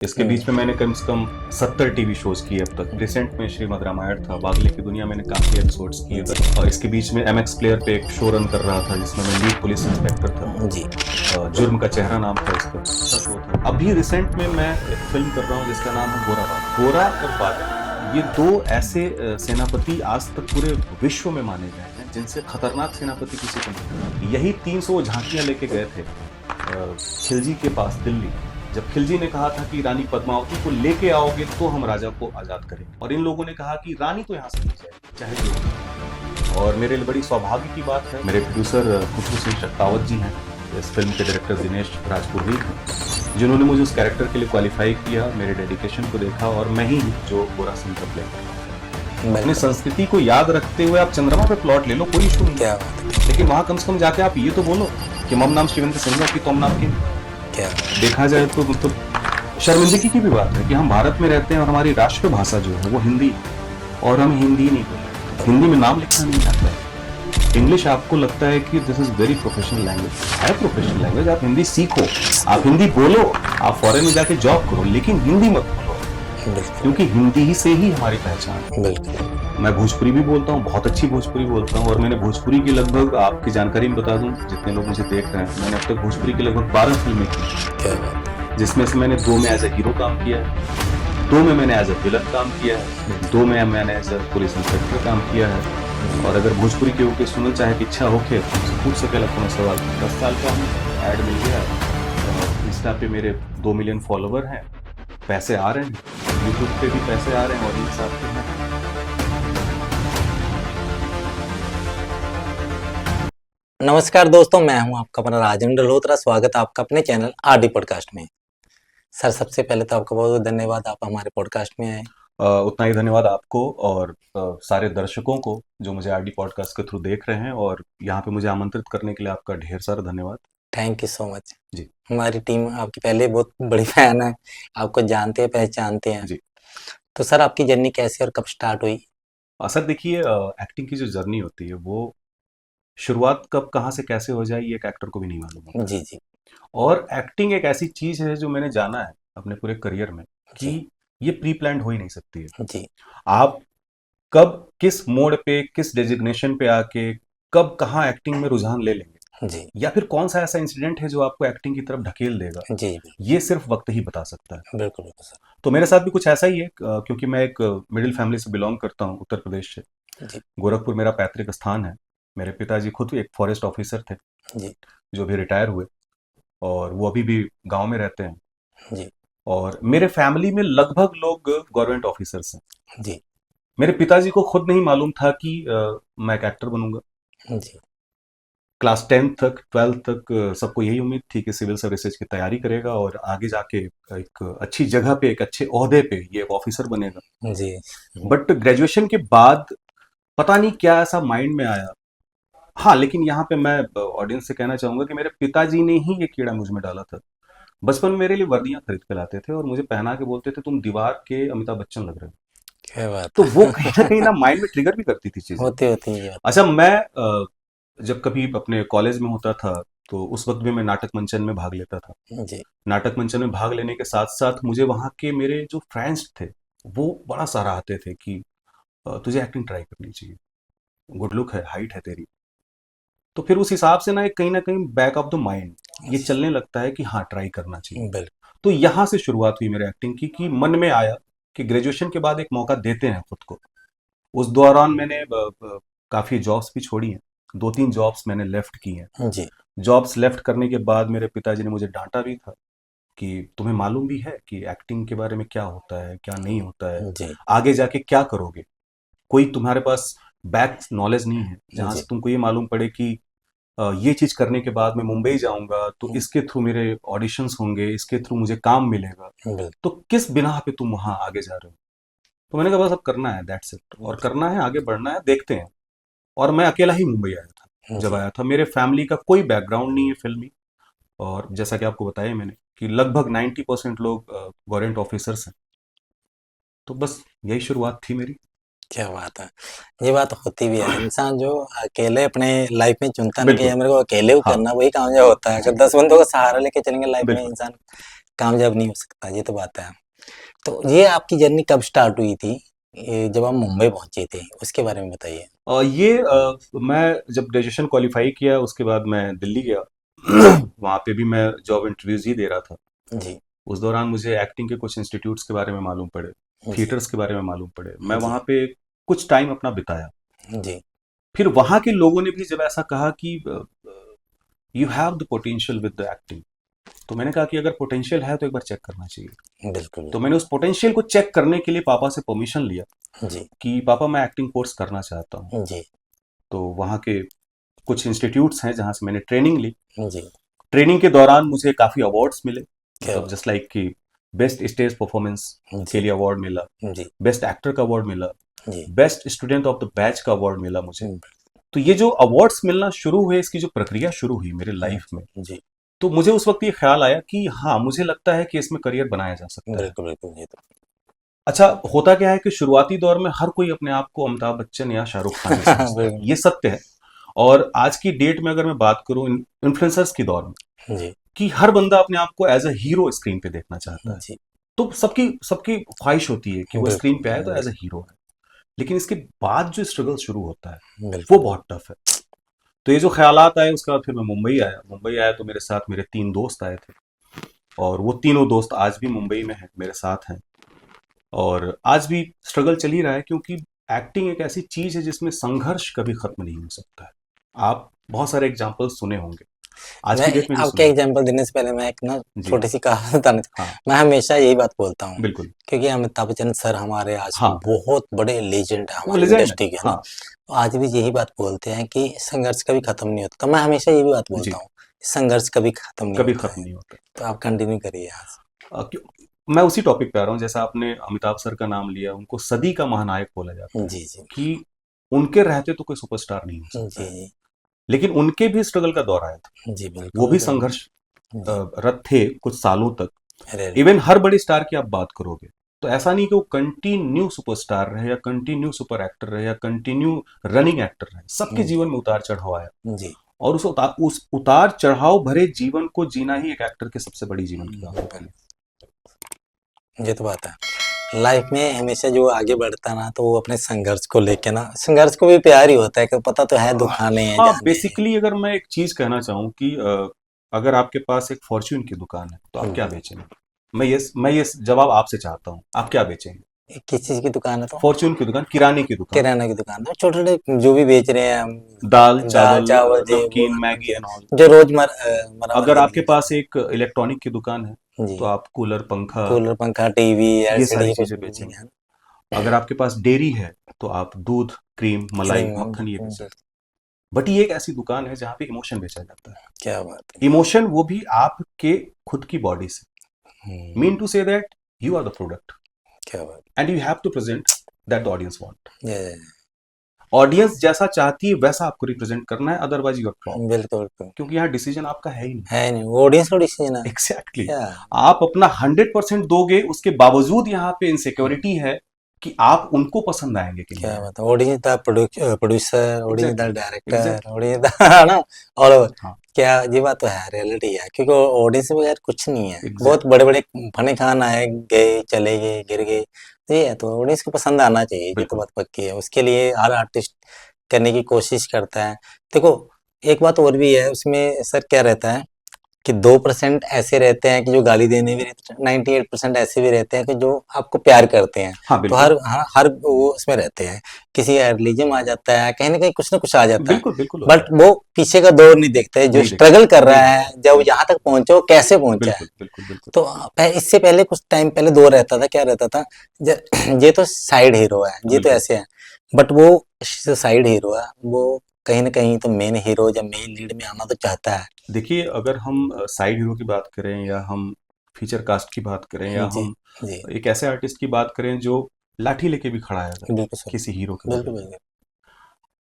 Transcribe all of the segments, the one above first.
इसके बीच में मैंने कम से कम 70 टीवी शोज किए अब तक। रिसेंट में श्रीमद् रामायण था, बागले की दुनिया मैंने काफी एपिसोड्स किए थे, और इसके बीच में MX प्लेयर पे एक शो रन कर रहा था जिसमें मैं लीड पुलिस इंस्पेक्टर था जी। जुर्म का चेहरा नाम था इसका, अच्छा शो था। अभी रिसेंट में मैं एक फिल्म कर रहा हूँ जिसका नाम है गोरा बाग। गोरा और बादल, ये दो ऐसे सेनापति आज तक पूरे विश्व में माने गए हैं जिनसे खतरनाक सेनापति किसी को नहीं। यही 300 झांकियां लेके गए थे खिलजी के पास दिल्ली, जब खिलजी ने कहा था कि रानी पद्मावती को लेके आओगे तो हम राजा को आजाद करेंगे, और इन लोगों ने कहा कि रानी तो यहाँ से नहीं जाएगी चाहे जो हो। और मेरे लिए बड़ी सौभाग्य की बात है, मेरे प्रोड्यूसर खुशबू सिंह शक्तावत जी हैं, इस फिल्म के डायरेक्टर दिनेश राजपुरी हैं, जिन्होंने मुझे उस कैरेक्टर के लिए क्वालिफाई किया, मेरे डेडिकेशन को देखा, और मैं ही जो गोरा सिंह का प्ले कर। अपनी संस्कृति को याद रखते हुए आप चंद्रमा पे प्लॉट ले लो, कोई इशू नहीं है, लेकिन वहां कम से कम जाके आप ये तो बोलो कि मम नाम शिवेंद्र सिंह की तुम नाम की। क्या देखा जाए तो मतलब शर्मिंदगी की भी बात है कि हम भारत में रहते हैं और हमारी राष्ट्रीय भाषा जो है वो हिंदी है, और हम हिंदी नहीं बोलते, हिंदी में नाम लिखना नहीं आता है। इंग्लिश आपको लगता है कि this is very professional language, है प्रोफेशनल लैंग्वेज, आप हिंदी सीखो, आप हिंदी बोलो, आप फॉरेन में जाके जॉब करो, लेकिन हिंदी मत बोलो, क्योंकि हिंदी ही से ही हमारी पहचान है। बिल्कुल। मैं भोजपुरी भी बोलता हूँ, बहुत अच्छी भोजपुरी बोलता हूँ, और मैंने भोजपुरी की लगभग, आपकी जानकारी में बता दूं जितने लोग मुझे देख रहे हैं, मैंने अब तक भोजपुरी की लगभग 12 फिल्में की, जिसमें से मैंने 2 में एज ए हीरो काम किया है, 2 में मैंने एज ए विलन काम किया है, 2 में मैंने एज ए पुलिस इंस्पेक्टर काम किया है। और अगर भोजपुरी के होके सुनना चाहे कि इच्छा होके पूछ सके लगता सवाल, 10 साल का हूँ, ऐड मिल गया, इंस्टा पे मेरे 2 मिलियन फॉलोवर हैं, पैसे आ रहे हैं, यूट्यूब पे भी पैसे आ रहे हैं, ऑडियंस आते हैं। नमस्कार दोस्तों, मैं हूं आपका अपना राजेंद्र मल्होत्रा। स्वागत है आपका अपने चैनल RD पॉडकास्ट में। सर, सबसे पहले तो आपका बहुत बहुत धन्यवाद, आप हमारे पॉडकास्ट में आए। उतना ही धन्यवाद आपको और सारे दर्शकों को जो मुझे RD पॉडकास्ट के थ्रू देख रहे हैं, और यहाँ पे मुझे आमंत्रित करने के लिए आपका ढेर सारा धन्यवाद। थैंक यू सो मच जी। हमारी टीम आपकी पहले बहुत बड़ी फैन है, आपको जानते हैं, पहचानते हैं जी। तो सर, आपकी जर्नी कैसे और कब स्टार्ट हुई? सर देखिए, एक्टिंग की जो जर्नी होती है वो शुरुआत कब कहाँ से कैसे हो जाए ये एक एक्टर को भी नहीं मालूम होता। जी जी। और एक्टिंग एक ऐसी चीज है जो मैंने जाना है अपने पूरे करियर में कि ये प्री प्लान्ड हो ही नहीं सकती है। जी। आप कब किस मोड़ पे किस डेजिग्नेशन पे आके कब कहाँ एक्टिंग में रुझान ले लेंगे जी। या फिर कौन सा ऐसा इंसिडेंट है जो आपको एक्टिंग की तरफ ढकेल देगा, जी। ये सिर्फ वक्त ही बता सकता है। बिल्कुल बिल्कुल सर। तो मेरे साथ भी कुछ ऐसा ही है, क्योंकि मैं एक मिडिल फैमिली से बिलोंग करता हूँ, उत्तर प्रदेश से। जी। गोरखपुर मेरा पैतृक स्थान है। मेरे पिताजी खुद एक फॉरेस्ट ऑफिसर थे जी। जो भी रिटायर हुए, और वो अभी भी गांव में रहते हैं। जी। और मेरे फैमिली में लगभग लोग गवर्नमेंट ऑफिसर्स हैं। जी। मेरे पिताजी को खुद नहीं मालूम था कि मैं एक एक्टर बनूंगा। जी। क्लास 10 तक 12 तक सबको यही उम्मीद थी कि सिविल सर्विसेज की तैयारी करेगा और आगे जाके एक अच्छी जगह पे, एक अच्छे ओहदे पे ये एक ऑफिसर बनेगा। जी। बट ग्रेजुएशन के बाद पता नहीं क्या ऐसा माइंड में आया। हाँ, लेकिन यहाँ पे मैं ऑडियंस से कहना चाहूंगा कि मेरे पिताजी ने ही ये कीड़ा मुझ में डाला था। बचपन में मेरे लिए वर्दियां खरीद के लाते थे और मुझे पहना के बोलते थे तुम दीवार के अमिताभ बच्चन लग रहे हो। क्या बात तो है। वो कहीं ना माइंड में ट्रिगर भी करती थी चीजें। होती है। अच्छा, मैं जब कभी अपने कॉलेज में होता था तो उस वक्त भी मैं नाटक मंचन में भाग लेता था। जी। नाटक मंचन में भाग लेने के साथ साथ मुझे वहाँ के मेरे जो फ्रेंड्स थे वो बड़ा सराहते थे कि तुझे एक्टिंग ट्राई करनी चाहिए, गुड लुक है, हाइट है तेरी। तो फिर उस हिसाब से ना एक कहीं ना कहीं बैक ऑफ द माइंड ये चलने लगता है कि हाँ, ट्राई करना चाहिए। बिल्कुल। तो यहाँ से शुरुआत हुई मेरे एक्टिंग की कि मन में आया कि ग्रेजुएशन के बाद एक मौका देते हैं खुद को। उस दौरान मैंने काफ़ी जॉब्स भी छोड़ी हैं, 2-3 जॉब्स मैंने लेफ्ट की हैं। जी। जॉब्स लेफ्ट करने के बाद मेरे पिताजी ने मुझे डांटा भी था कि तुम्हें मालूम भी है कि एक्टिंग के बारे में क्या होता है, क्या नहीं होता है, जी। आगे जाके क्या करोगे, कोई तुम्हारे पास बैक नॉलेज नहीं है जहाँ जी। से तुमको ये मालूम पड़े कि ये चीज़ करने के बाद मैं मुंबई जाऊंगा तो इसके थ्रू मेरे ऑडिशंस होंगे, इसके थ्रू मुझे काम मिलेगा, बिल्कुल। तो किस बिना पे तुम वहां आगे जा रहे हो। तो मैंने कहा बस अब करना है, दैट्स इट, और करना है, आगे बढ़ना है, देखते हैं। और मैं अकेला ही मुंबई आया था। जब आया था मेरे फैमिली का कोई बैकग्राउंड नहीं है फिल्मी, और जैसा कि आपको बताया मैंने कि लगभग 90% लोग गवर्नमेंट ऑफिसर्स हैं। तो बस यही शुरुआत थी मेरी। क्या बात है। ये बात होती भी है, इंसान जो अकेले अपने लाइफ में चुनता ना कि बिल्कुल। ये मेरे को अकेले को हाँ। करना, वही कामयाब होता है। अगर 10 बंदों का सहारा लेके चलेंगे लाइफ में, बिल्कुल। इंसान कामयाब नहीं हो सकता, ये तो बात है। तो ये आपकी जर्नी कब स्टार्ट हुई थी, ये जब आप मुंबई पहुंचे थे, उसके बारे में बताइए। मैं जब ग्रेजुएशन क्वालिफाई किया उसके बाद मैं दिल्ली गया। वहाँ पे भी मैं जॉब इंटरव्यूज ही दे रहा था। जी उस दौरान मुझे एक्टिंग के कुछ इंस्टीट्यूट्स के बारे में मालूम पड़े, जी थिएटर्स के बारे में मालूम पड़े। मैं जी वहाँ पे कुछ टाइम अपना बिताया। जी फिर वहाँ के लोगों ने भी जब ऐसा कहा कि you have the potential with the acting, तो मैंने कहा कि अगर पोटेंशियल है तो एक बार चेक करना चाहिए। बिल्कुल। तो मैंने उस पोटेंशियल को चेक करने के लिए पापा से परमिशन लिया जी कि पापा मैं एक्टिंग कोर्स करना चाहता हूँ। जी तो वहाँ के कुछ इंस्टीट्यूट्स हैं जहाँ से मैंने ट्रेनिंग ली। जी। ट्रेनिंग के दौरान मुझे काफ़ी अवार्ड्स मिले, क्या मतलब जस्ट लाइक कि बेस्ट स्टेज परफॉर्मेंस के जी लिए अवार्ड मिला, जी बेस्ट एक्टर का अवार्ड मिला, जी best student of the batch का अवार्ड मिला मुझे। तो ये जो अवार्ड्स मिलना शुरू हुए, इसकी जो प्रक्रिया शुरू हुई मेरे लाइफ में, जी। तो मुझे उस वक्त ये ख्याल आया कि हाँ, मुझे लगता है कि इसमें करियर बनाया जा सकता है। बिल्कुल बिल्कुल, ये तो अच्छा, होता क्या है कि शुरुआती दौर में हर कोई अपने आप को अमिताभ बच्चन या शाहरुख खान ही समझता है, बिल्कुल। ये सत्य है। और आज की डेट में अगर मैं बात करूं इन्फ्लुएंसर्स की दौर में, जी कि हर बंदा अपने आप को एज अ हीरो स्क्रीन पे देखना चाहता है। जी। तो सबकी सबकी ख्वाहिश होती है कि वो बिल्कुल स्क्रीन पे आए तो एज अ हीरो है। लेकिन इसके बाद जो स्ट्रगल शुरू होता है वो बिल्कुल। बहुत टफ है। तो ये जो ख्यालात आए, उसके बाद फिर मैं मुंबई आया तो मेरे साथ मेरे 3 दोस्त आए थे, और वो तीनों दोस्त आज भी मुंबई में हैं, मेरे साथ हैं। और आज भी स्ट्रगल चल ही रहा है, क्योंकि एक्टिंग एक ऐसी चीज है जिसमें संघर्ष कभी खत्म नहीं हो सकता है। आप बहुत सारे एग्जाम्पल सुने होंगे, आज की मैं डेट में भी आपके सुने एग्जांपल देने से पहले मैं एक ना जी। छोटी सी कहावत बताना हाँ, मैं हमेशा यही बात बोलता हूँ, बिल्कुल। क्योंकि अमिताभ बच्चन सर हमारे आज हाँ, बहुत बड़े लेजेंड है वो हमारी लेजेंड है। इंडस्ट्री के, है ना। हाँ, तो आज भी यही बात बोलते हैं कि संघर्ष कभी खत्म नहीं होता। तो मैं हमेशा ये भी बात जी, बोलता हूँ, संघर्ष कभी खत्म नहीं कभी होता है। खत्म नहीं होता। तो आप कंटिन्यू करिए यहाँ से। मैं उसी टॉपिक पे आ रहा हूँ, जैसा आपने अमिताभ सर का नाम लिया, उनको सदी का महानायक बोला जाता है जी जी कि उनके रहते तो कोई सुपरस्टार नहीं हो जी सकता है। जी लेकिन उनके भी स्ट्रगल का दौर आया था, जी वो बिल्कुल भी तो। संघर्ष जी रत थे कुछ सालों तक। अरे इवन हर बड़ी स्टार की आप बात करोगे तो ऐसा नहीं कि वो कंटिन्यू सुपरस्टार रहे या कंटिन्यू सुपर एक्टर रहे या कंटिन्यू रनिंग एक्टर रहे। सबके जी जीवन में उतार चढ़ाव आया, जी और उस उतार चढ़ाव भरे जीवन को जीना ही एक एक्टर की सबसे बड़ी जीवन की बात होती है। ये तो बात है। लाइफ में हमेशा जो आगे बढ़ता है ना, तो वो अपने संघर्ष को लेके ना, संघर्ष को भी प्यार ही होता है कि पता तो है दुखाने हैं हाँ, जाने हैं। बेसिकली अगर मैं एक चीज कहना चाहूँ कि अगर आपके पास एक फॉर्च्यून की दुकान है तो आप क्या बेचेंगे? मैं ये जवाब आपसे चाहता हूँ, आप क्या बेचेंगे? किस चीज की दुकान है तो? फॉर्च्यून की दुकान, किराने की दुकान, किराना की दुकान है, छोटे छोटे जो भी बेच रहे हैं हम, दाल दाल चावल, चावल ये वो नमकीन, मैगी एंड ऑल। जो रोजमर्रा अगर आपके जिंदगी पास एक इलेक्ट्रॉनिक की दुकान है में। जी। तो आप कूलर, पंखा, कूलर पंखा टीवी ये सारी एलसीडी कुछ चीजें भी बेचेंगे। है। अगर आपके पास डेयरी है तो आप दूध, क्रीम, मलाई, क्रीम मक्खन ये बेचेंगे। बट ये एक ऐसी दुकान है जहाँ पे इमोशन बेचा जाता है। क्या बात है। इमोशन, वो भी आपके खुद की बॉडी से। Mean to say that you are the product क्या बात and you have to present that the audience want. ये ऑडियंस जैसा चाहती है वैसा आपको रिप्रेजेंट करना है, अदरवाइज यू आर फ्लॉप। बिल्कुल बिल्कुल क्योंकि यहाँ डिसीजन आपका है ही नहीं। है नहीं, ऑडियंस का डिसीजन है। एग्जैक्टली क्या आप अपना 100% दोगे, उसके बावजूद यहाँ पे इनसिक्योरिटी है कि आप उनको पसंद आएंगे कि नहीं क्या आएंगे। बात है। Audience the producer, audience the exactly, director, exactly. Audience the है ना। और हाँ, क्या ये बात तो है, रियलिटी है, क्योंकि ऑडियंस में यार कुछ नहीं है। बहुत एग्जैक्टली, बड़े बड़े फनी खान आए गए चले गए गिर गए, तो ये है, तो ऑडियंस को पसंद आना चाहिए, ये तो बिल्कुल। बात पक्की है। उसके लिए हर आर्टिस्ट करने की कोशिश करता है। देखो एक बात और भी है उसमें सर, क्या रहता है कि 2% ऐसे रहते हैं कि जो गाली देने भी रहते हैं, 98% ऐसे भी रहते हैं कि जो आपको प्यार करते हैं। हाँ, तो बिल्कुल, हर वो उसमें रहते हैं। किसी रिलीजन आ जाता है, कहीं ना कहीं कुछ ना कुछ आ जाता है। बिल्कुल, बिल्कुल होता बट है। वो पीछे का दौर नहीं देखता है, जो नहीं देखते, स्ट्रगल कर नहीं रहा देखते। है, जब यहाँ तक पहुंचे वो कैसे पहुंचा है। बिल्कुल, बिल्कुल, बिल्कुल। तो इससे पहले कुछ टाइम पहले दौर रहता था, क्या रहता था, ये तो साइड हीरो है, ये तो बिल्कुल। ऐसे है। बट वो जो साइड हीरो है, वो कहीं ना कहीं तो मेन हीरो या मेन लीड में आना तो चाहता है। देखिए, अगर हम साइड हीरो की बात करें या हम फीचर कास्ट की बात करें या जी हम जी एक ऐसे आर्टिस्ट की बात करें जो लाठी लेके भी खड़ा है अगर बिल्कुल सर। किसी हीरो के बिल्कुल बगल में, बिल्कुल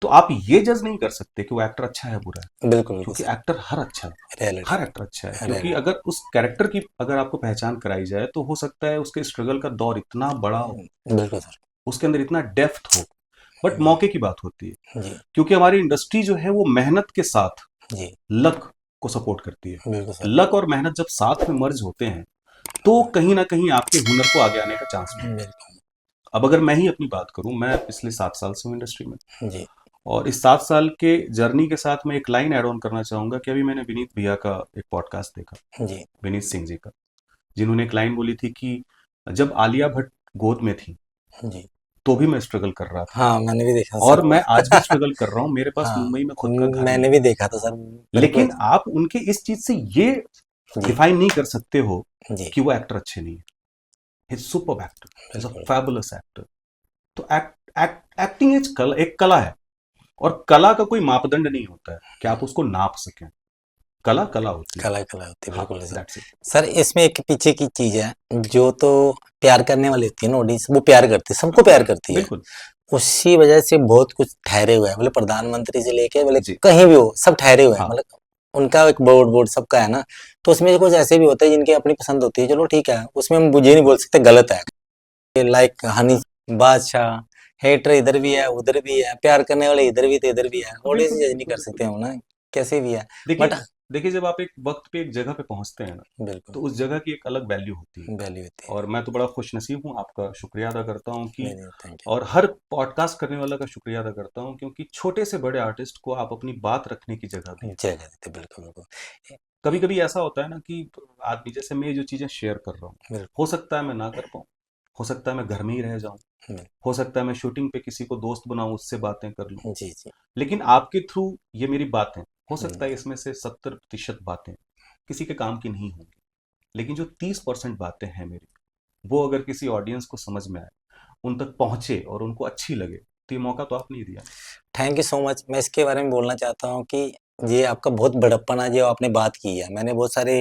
तो आप ये जज नहीं कर सकते कि वो एक्टर अच्छा है बुरा है। बिल्कुल बिल्कुल क्योंकि सर। एक्टर हर अच्छा है, रियलिटी हर एक्टर अच्छा है। क्योंकि रियलिटी अगर उस कैरेक्टर की अगर आपको पहचान कराई जाए तो हो सकता है उसके स्ट्रगल का दौर इतना बड़ा हो, बिल्कुल सर। उसके अंदर इतना डेप्थ हो, बट मौके की बात होती है। जी क्योंकि हमारी इंडस्ट्री जो है वो मेहनत के साथ जी लक को सपोर्ट करती है। बिल्कुल सर। लक और मेहनत जब साथ में मर्ज होते हैं तो कहीं ना कहीं आपके हुनर को आगे आने का चांस मिलता है। बिल्कुल। अब अगर मैं ही अपनी बात करूं, मैं पिछले 7 साल से हूँ इंडस्ट्री में, जी। और इस 7 साल के जर्नी के साथ मैं एक लाइन ऐड ऑन करना चाहूंगा कि अभी मैंने विनीत भैया का एक पॉडकास्ट देखा, जी। विनीत सिंह जी का, जिन्होंने एक लाइन बोली थी कि जब आलिया भट्ट गोद में थी जी। तो भी मैं स्ट्रगल कर रहा था, हाँ, मैंने भी देखा और सर। मैं आज भी स्ट्रगल कर रहा हूँ, मेरे पास हाँ, मुंबई में खुद का घर नहीं मैंने है। भी देखा था सर, बिल्कुल। लेकिन आप उनके इस चीज से ये जी। डिफाइन नहीं कर सकते हो जी। कि वो एक्टर अच्छे नहीं है। ही सुपर एक्टर, इज अ बिल्कुल। Fabulous actor. तो एक्टिंग एक कला है, और कला का कोई मापदंड नहीं होता है कि आप उसको नाप सकें। कला कला होती है। कला कला होती है, हाँ, बिल्कुल सर। That's it. सर इसमें एक पीछे की चीज है, जो तो प्यार करने वाली होती है ना ऑडियंस, वो प्यार करती है, सबको प्यार करती है। बिल्कुल। उसी वजह से बहुत कुछ ठहरे हुए हैं, मतलब प्रधानमंत्री से लेके मतलब जी। कहीं भी हो, सब ठहरे हुए हैं, हाँ। मतलब उनका एक बोर्ड बोर्ड सबका है ना। तो उसमें कुछ ऐसे भी होते हैं जिनकी अपनी पसंद होती है, चलो ठीक है, उसमें हम ये नहीं बोल सकते गलत है। लाइक हनी बादशाह, हेटर इधर भी है उधर भी है, प्यार करने वाले इधर भी थे इधर भी है, ऑडियंस बिल्कुल जज नहीं बिल्कुल कर बिल्कुल। सकते हम ना, कैसे भी है। बट देखिए, देखिए जब आप एक वक्त पे एक जगह पे पहुंचते हैं ना, बिल्कुल तो उस जगह की एक अलग वैल्यू होती है। वैल्यू होती और मैं तो बड़ा खुश नसीब हूँ, आपका शुक्रिया अदा करता हूँ है। कि, नहीं थैंक और हर पॉडकास्ट करने वाला का शुक्रिया अदा करता हूँ, क्योंकि छोटे से बड़े आर्टिस्ट को आप अपनी बात रखने की जगह यू, दें। जगह देते, बिल्कुल बिल्कुल। कभी कभी ऐसा होता है ना कि आदमी, जैसे मैं ये जो चीजें शेयर कर रहा हूँ, बिल्कुल। हो सकता है मैं ना कर पाऊँ, हो सकता है मैं घर में ही रह जाऊं, हो सकता है मैं शूटिंग पे किसी को दोस्त बनाऊं, उससे बातें कर लूं, जी जी। लेकिन आपके थ्रू ये मेरी बातें, हो सकता है हम्म, इसमें से 70% बातें किसी के काम की नहीं होंगी, लेकिन जो 30% बातें हैं मेरी, वो अगर किसी ऑडियंस को समझ में आए, उन तक पहुंचे और उनको अच्छी लगे, तो ये मौका तो आपने ही दिया। Thank you so much. मैं इसके बारे में बोलना चाहता हूँ कि ये आपका बहुत बड़प्पन है जो आपने बात की है। मैंने बहुत सारे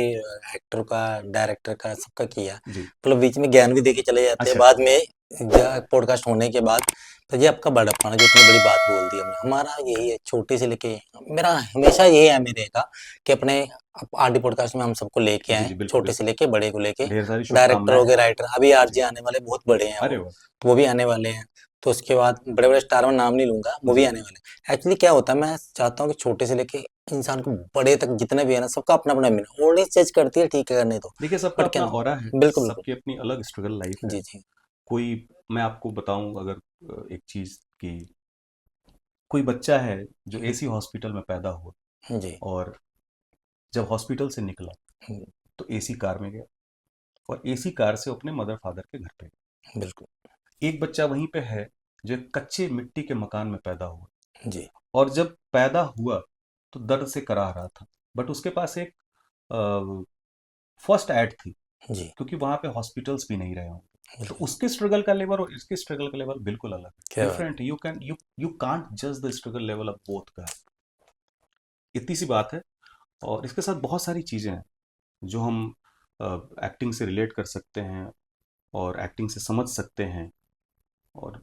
एक्टर का, डायरेक्टर का, सबका किया, जी। मतलब बीच में ज्ञान भी देके चले जाते हैं अच्छा। बाद में, पॉडकास्ट होने के बाद। तो ये आपका बड़प्पन है जो इतनी बड़ी बात बोल दी हमने। हमारा यही है, छोटे से लेके, मेरा हमेशा यही है मेरे का, कि अपने आरडी पॉडकास्ट में हम सबको लेके जी आए, जी, बिल्कुल छोटे से बिल्कुल। लेके बड़े को लेके। ढेर सारी डायरेक्टर शुभकामनाएं हो गए, हैं राइटर, आपको। अभी आरजे जी। आने वाले बहुत बड़े हैं अरे वो, वाह। तो वो भी आने वाले हैं। तो उसके बाद बड़े बड़े स्टार में नाम नहीं लूंगा, वो भी जी। आने वाले हैं। एक्चुअली क्या होता है, मैं चाहता हूँ कि छोटे से लेके इंसान को बड़े तक जितने भी है ना, सबका अपना अपना मिला, ऑडियंस जज करती है, ठीक है करने दो। देखिए, सबका बट क्या, अपना ऑरा है, बिल्कुल बिल्कुल। सबकी अपनी अलग स्ट्रगल लाइफ है। जी जी। कोई, मैं आपको बताऊं अगर एक चीज की, कोई बच्चा है जो एसी हॉस्पिटल में पैदा हुआ, जी। और जब हॉस्पिटल से निकला हम्म, तो एसी कार में गया, और एसी कार से अपने मदर फादर के घर पे बिल्कुल। गया। एक बच्चा वहीं पे है जो एक कच्चे मिट्टी के मकान में पैदा हुआ, जी और जब पैदा हुआ तो दर्द से कराह रहा था, बट उसके पास एक फर्स्ट एड थी, जी। क्योंकि वहां पे हॉस्पिटल्स भी नहीं रहे होंगे। तो बिल्कुल। उसके स्ट्रगल का लेवल और इसके स्ट्रगल का लेवल बिल्कुल अलग है, क्या बात। डिफरेंट। यू कांट जज the struggle level of both का। इतनी सी बात है। और इसके साथ बहुत सारी चीजें हैं जो हम एक्टिंग से रिलेट कर सकते हैं, और एक्टिंग से समझ सकते हैं, और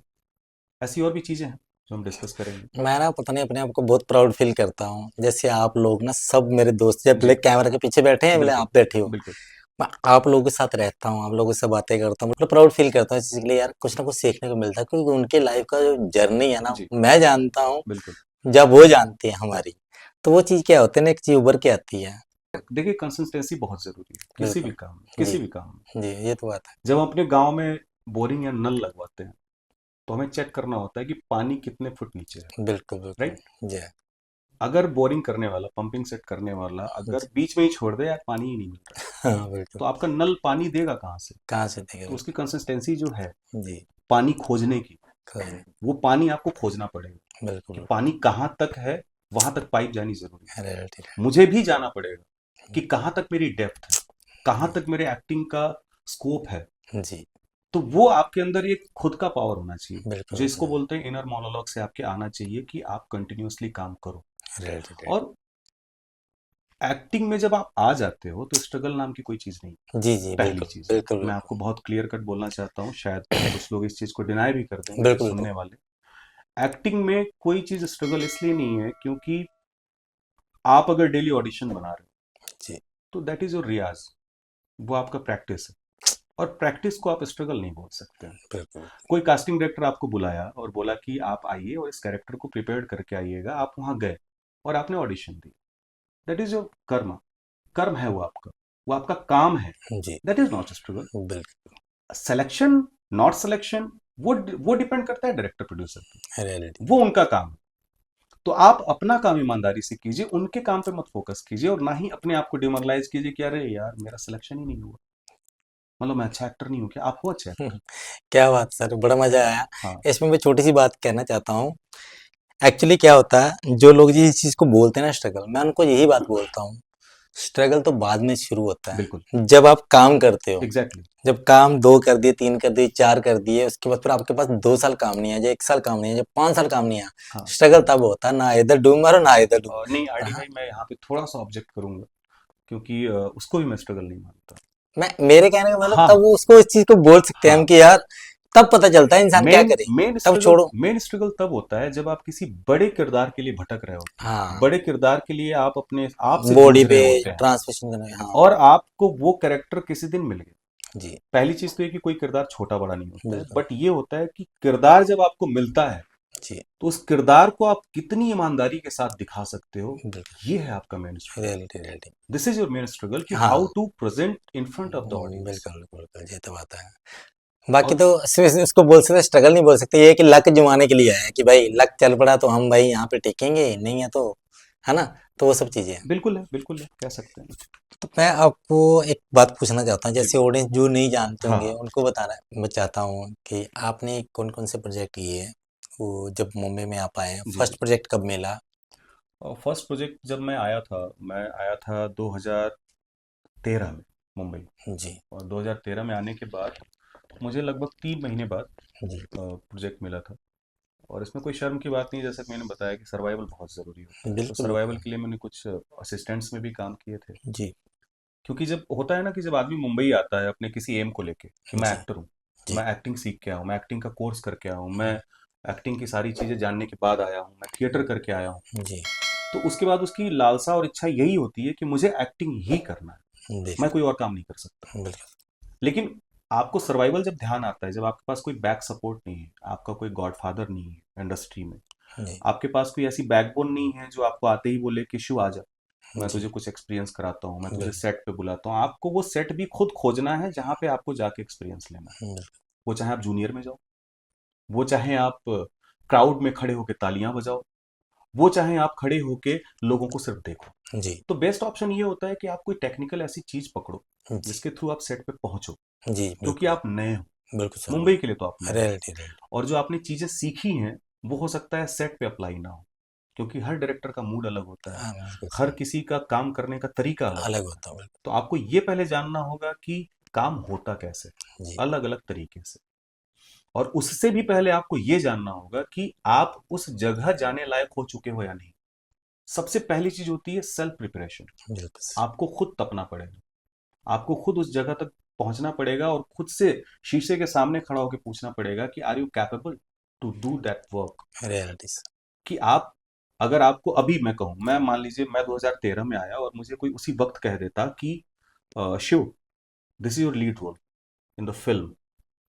ऐसी और भी चीजें हैं जो हम डिस्कस करेंगे। मैं ना पता नहीं अपने आप को बहुत प्राउड फील करता हूँ, जैसे आप लोग ना सब मेरे दोस्त, जब जी। बोले कैमरा के पीछे बैठे हैं, बोले बिल्कुल आप बैठे हो, बिल्कुल। मैं आप लोगों के साथ रहता हूँ, आप लोगों से बातें करता हूँ, मतलब प्राउड फील करता हूँ इस चीज़ के लिए यार, कुछ ना कुछ सीखने को मिलता है, क्योंकि उनके लाइफ का जो जर्नी है ना, जी। मैं जानता हूँ, बिल्कुल। जब वो जानते हैं हमारी, तो वो चीज़ क्या होती है ना, एक चीज़ उभर के आती है। देखिए, कंसिस्टेंसी बहुत जरूरी है किसी भी बिल्कुल। काम में, जी किसी भी काम में। जी, ये तो बात जब हम अपने गांव में बोरिंग या नल लगवाते हैं, तो हमें चेक करना होता है कि पानी कितने फुट नीचे है। है, बिल्कुल बिल्कुल। राइट। जी अगर बोरिंग करने वाला, पंपिंग सेट करने वाला अगर जी। बीच में ही छोड़ दे, यार पानी ही नहीं मिल रहा है, हाँ बिल्कुल। तो आपका नल पानी देगा कहाँ से? कहाँ से देंगे, तो उसकी बिल्कुल। कंसिस्टेंसी जो है जी। पानी खोजने की, कोई नहीं। वो पानी आपको खोजना पड़ेगा बिल्कुल कि बिल्कुल। पानी कहाँ तक है, वहां तक पाइप जानी जरूरी रियलिटी है। मुझे भी जाना पड़ेगा कि कहाँ तक मेरी डेप्थ है, कहाँ है। तक मेरे एक्टिंग का स्कोप है। जी तो वो आपके अंदर एक खुद का पावर होना चाहिए, बिल्कुल जो इसको बिल्कुल। बोलते हैं इनर मोनोलॉग, से आपके आना चाहिए कि आप कंटिन्यूअसली काम करो। रियलिटी। और एक्टिंग में जब आप आ जाते हो तो स्ट्रगल नाम की कोई चीज नहीं। जी जी, पहली बिल्कुल चीज बिल्कुल मैं बिल्कुल। आपको बहुत क्लियर कट बोलना चाहता हूँ, शायद कुछ लोग इस चीज को डिनाई भी कर देंगे जो बिल्कुल बिल्कुल। सुनने वाले। एक्टिंग में कोई चीज स्ट्रगल इसलिए नहीं है क्योंकि आप अगर डेली ऑडिशन बना रहे हो, जी तो दैट इज योर रियाज, वो आपका प्रैक्टिस है, और प्रैक्टिस को आप स्ट्रगल नहीं बोल सकते हैं। बिल्कुल। कोई कास्टिंग डायरेक्टर आपको बुलाया और बोला कि आप आइए और इस कैरेक्टर को प्रिपेयर करके आइएगा, आप वहां गए और आपने audition the, that is your कर्म, कर्म है वो आपका। वो आपका काम है, जी दैट इज नॉट स्ट्रगल। बिल्कुल सिलेक्शन, नॉट सिलेक्शन, वो डिपेंड करता है डायरेक्टर प्रोड्यूसर पे, रियलिटी वो उनका काम है। तो आप अपना काम ईमानदारी से कीजिए, उनके काम पे मत फोकस कीजिए, और ना ही अपने आप को डिमोरलाइज कीजिए कि अरे यार मेरा सिलेक्शन ही नहीं हुआ, मतलब मैं अच्छा एक्टर नहीं हूँ क्या? आप हो अच्छे एक्टर। क्या बात सर, बड़ा मजा आया। हाँ इसमें मैं छोटी सी बात कहना चाहता हूँ। एक्चुअली क्या होता है, जो लोग जिस चीज को बोलते हैं ना स्ट्रगल, मैं उनको यही बात बोलता हूँ, स्ट्रगल तो बाद में शुरू होता बिल्कुल, है जब आप काम करते हो। एग्जैक्टली। जब काम 2 कर दिए, 3 कर दिए, 4 कर दिए, उसके बाद फिर आपके पास 2 साल काम नहीं आया, या 1 साल काम नहीं आया, या 5 साल काम नहीं आया, हाँ स्ट्रगल तब होता है, ना इधर डूब मारो ना इधर डूब। और नहीं और आरडी हाँ, भाई, मैं यहाँ पे थोड़ा सा ऑब्जेक्ट करूंगा, क्योंकि उसको भी मैं स्ट्रगल नहीं मानता। मैं मेरे कहने का मतलब हाँ तब हाँ वो उसको इस चीज को बोल सकते हैं हम हाँ, कि यार तब पता चलता है इंसान क्या मेन करे, मेन तब स्ट्रगल छोड़ो। मेन स्ट्रगल तब होता है जब आप किसी बड़े किरदार के लिए भटक रहे होते हैं, हाँ, बड़े किरदार के लिए आप अपने आप से बॉडी जूझ पे रहे होते हैं, ट्रांसमिशन करना, हाँ और आपको वो कैरेक्टर किसी दिन मिल गया। जी पहली चीज तो ये कि कोई किरदार छोटा बड़ा नहीं होता है, बिल्कुल बट ये होता है कि किरदार जब आपको मिलता है, जी तो उस किरदार को आप कितनी ईमानदारी के साथ दिखा सकते हो, बिल्कुल ये है आपका main struggle. Reality reality. This is your main struggle, कि हाउ हाँ to present in front of the audience. बिल्कुल बिल्कुल ये तो बात है। बाकी और तो इसको बोल सकते स्ट्रगल नहीं बोल सकते, ये है कि लक जमाने के लिए है कि भाई लक चल पड़ा तो हम भाई यहाँ पे टिकेंगे, नहीं है तो, है ना, तो वो सब चीजें हैं। बिल्कुल है, कह सकते हैं। तो मैं आपको एक बात पूछना चाहता हूँ, जी जैसे ऑडियंस जो नहीं जानते हाँ होंगे हाँ उनको बताना मैं चाहता हूँ कि आपने कौन कौन से प्रोजेक्ट किए, वो जब मुंबई में आप आए जी फर्स्ट जी। प्रोजेक्ट कब मिला। और फर्स्ट प्रोजेक्ट जब मैं आया था 2013 में मुंबई। जी और 2013 में आने के बाद मुझे लगभग 3 महीने बाद जी प्रोजेक्ट मिला था। और इसमें कोई शर्म की बात नहीं है, जैसा कि मैंने बताया कि सर्वाइवल बहुत ज़रूरी होता है, तो बिल्कुल सर्वाइवल बिल्कुल के लिए मैंने कुछ असिस्टेंट्स में भी काम किए थे। जी क्योंकि जब होता है ना कि जब आदमी मुंबई आता है अपने किसी एम को लेके कि मैं जी एक्टर हूँ, जी मैं एक्टिंग सीख के आया हूँ, मैं एक्टिंग का कोर्स करके आया हूँ, मैं एक्टिंग की सारी चीज़ें जानने के बाद आया हूँ, मैं थिएटर करके आया हूँ, जी तो उसके बाद उसकी लालसा और इच्छा यही होती है कि मुझे एक्टिंग ही करना है, मैं बिल्कुल कोई और काम नहीं कर सकता। बिल्कुल लेकिन आपको सर्वाइवल जब ध्यान आता है, जब आपके पास कोई बैक सपोर्ट नहीं है, आपका कोई गॉडफादर नहीं है इंडस्ट्री में, जी आपके पास कोई ऐसी बैकबोन नहीं है जो आपको आते ही बोले कि शिव आ जा, मैं जी तुझे कुछ एक्सपीरियंस कराता हूँ, मैं तुझे बिल्कुल सेट पे बुलाता हूँ, आपको वो सेट भी खुद खोजना है जहाँ पे आपको जाके एक्सपीरियंस लेना है। बिल्कुल वो चाहे आप जूनियर में जाओ, वो चाहे आप क्राउड में खड़े होके तालियां बजाओ, वो चाहे आप खड़े होके लोगों को सिर्फ देखो। जी तो बेस्ट ऑप्शन ये होता है कि आप कोई टेक्निकल ऐसी चीज पकड़ो जी जिसके थ्रू आप सेट पे पहुंचो, जी क्योंकि बिल्कुल आप नए हो। बिल्कुल सर मुंबई के लिए तो आप नए हो, रियलिटी रियलिटी और जो आपने चीजें सीखी हैं वो हो सकता है सेट पे अप्लाई ना हो, क्योंकि हर डायरेक्टर का मूड अलग होता है, हाँ बिल्कुल हर सर किसी का काम करने का तरीका अलग अलग होता है। होता है तो आपको ये पहले जानना होगा कि काम होता कैसे, बिल्कुल जी अलग अलग तरीके से। और उससे भी पहले आपको ये जानना होगा कि आप उस जगह जाने लायक हो चुके हो या नहीं। सबसे पहली चीज होती है सेल्फ प्रिपरेशन। बिल्कुल सर आपको खुद तपना पड़ेगा, आपको खुद उस जगह तक पहुंचना पड़ेगा, और खुद से शीशे के सामने खड़ा होकर पूछना पड़ेगा कि are you capable to do that work. Reality sir कि आप, अगर आपको अभी मैं कहूं, मैं मान लीजिए मैं 2013 में आया और मुझे कोई उसी वक्त कह देता कि Shiv, this is your lead role in the film,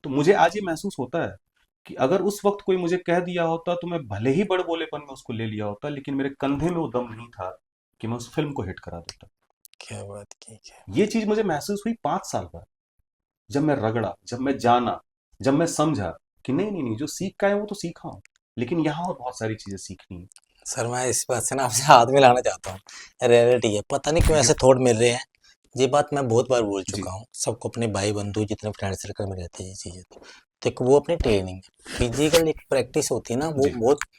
तो मुझे आज ये महसूस होता है कि अगर उस वक्त कोई मुझे कह दिया होता तो मैं भले ही बड़बोलेपन में उसको ले लिया होता, लेकिन मेरे कंधे में वो दम नहीं था कि मैं उस फिल्म को हिट करा देता। क्या बात की क्या ये चीज मुझे महसूस हुई 5 साल बाद, जब मैं रगड़ा, जब मैं जाना, जब मैं समझा कि नहीं नहीं नहीं, जो सीख का है वो तो सीखा हूं, लेकिन यहाँ और बहुत सारी चीजें सीखनी है। सर मैं इस बात से ना आपसे हाथ मिलाना चाहता हूँ, रियलिटी है, पता नहीं क्यों थैंक यू। ऐसे थॉट मिल रहे हैं। ये बात मैं बहुत बार बोल जी चुका हूँ सबको, अपने भाई बंधु जितने फ्रेंड सर्कल में रहते हैं ये चीज़ें, तो देखो वो अपनी ट्रेनिंग फिजिकल एक प्रैक्टिस होती है ना, वो जी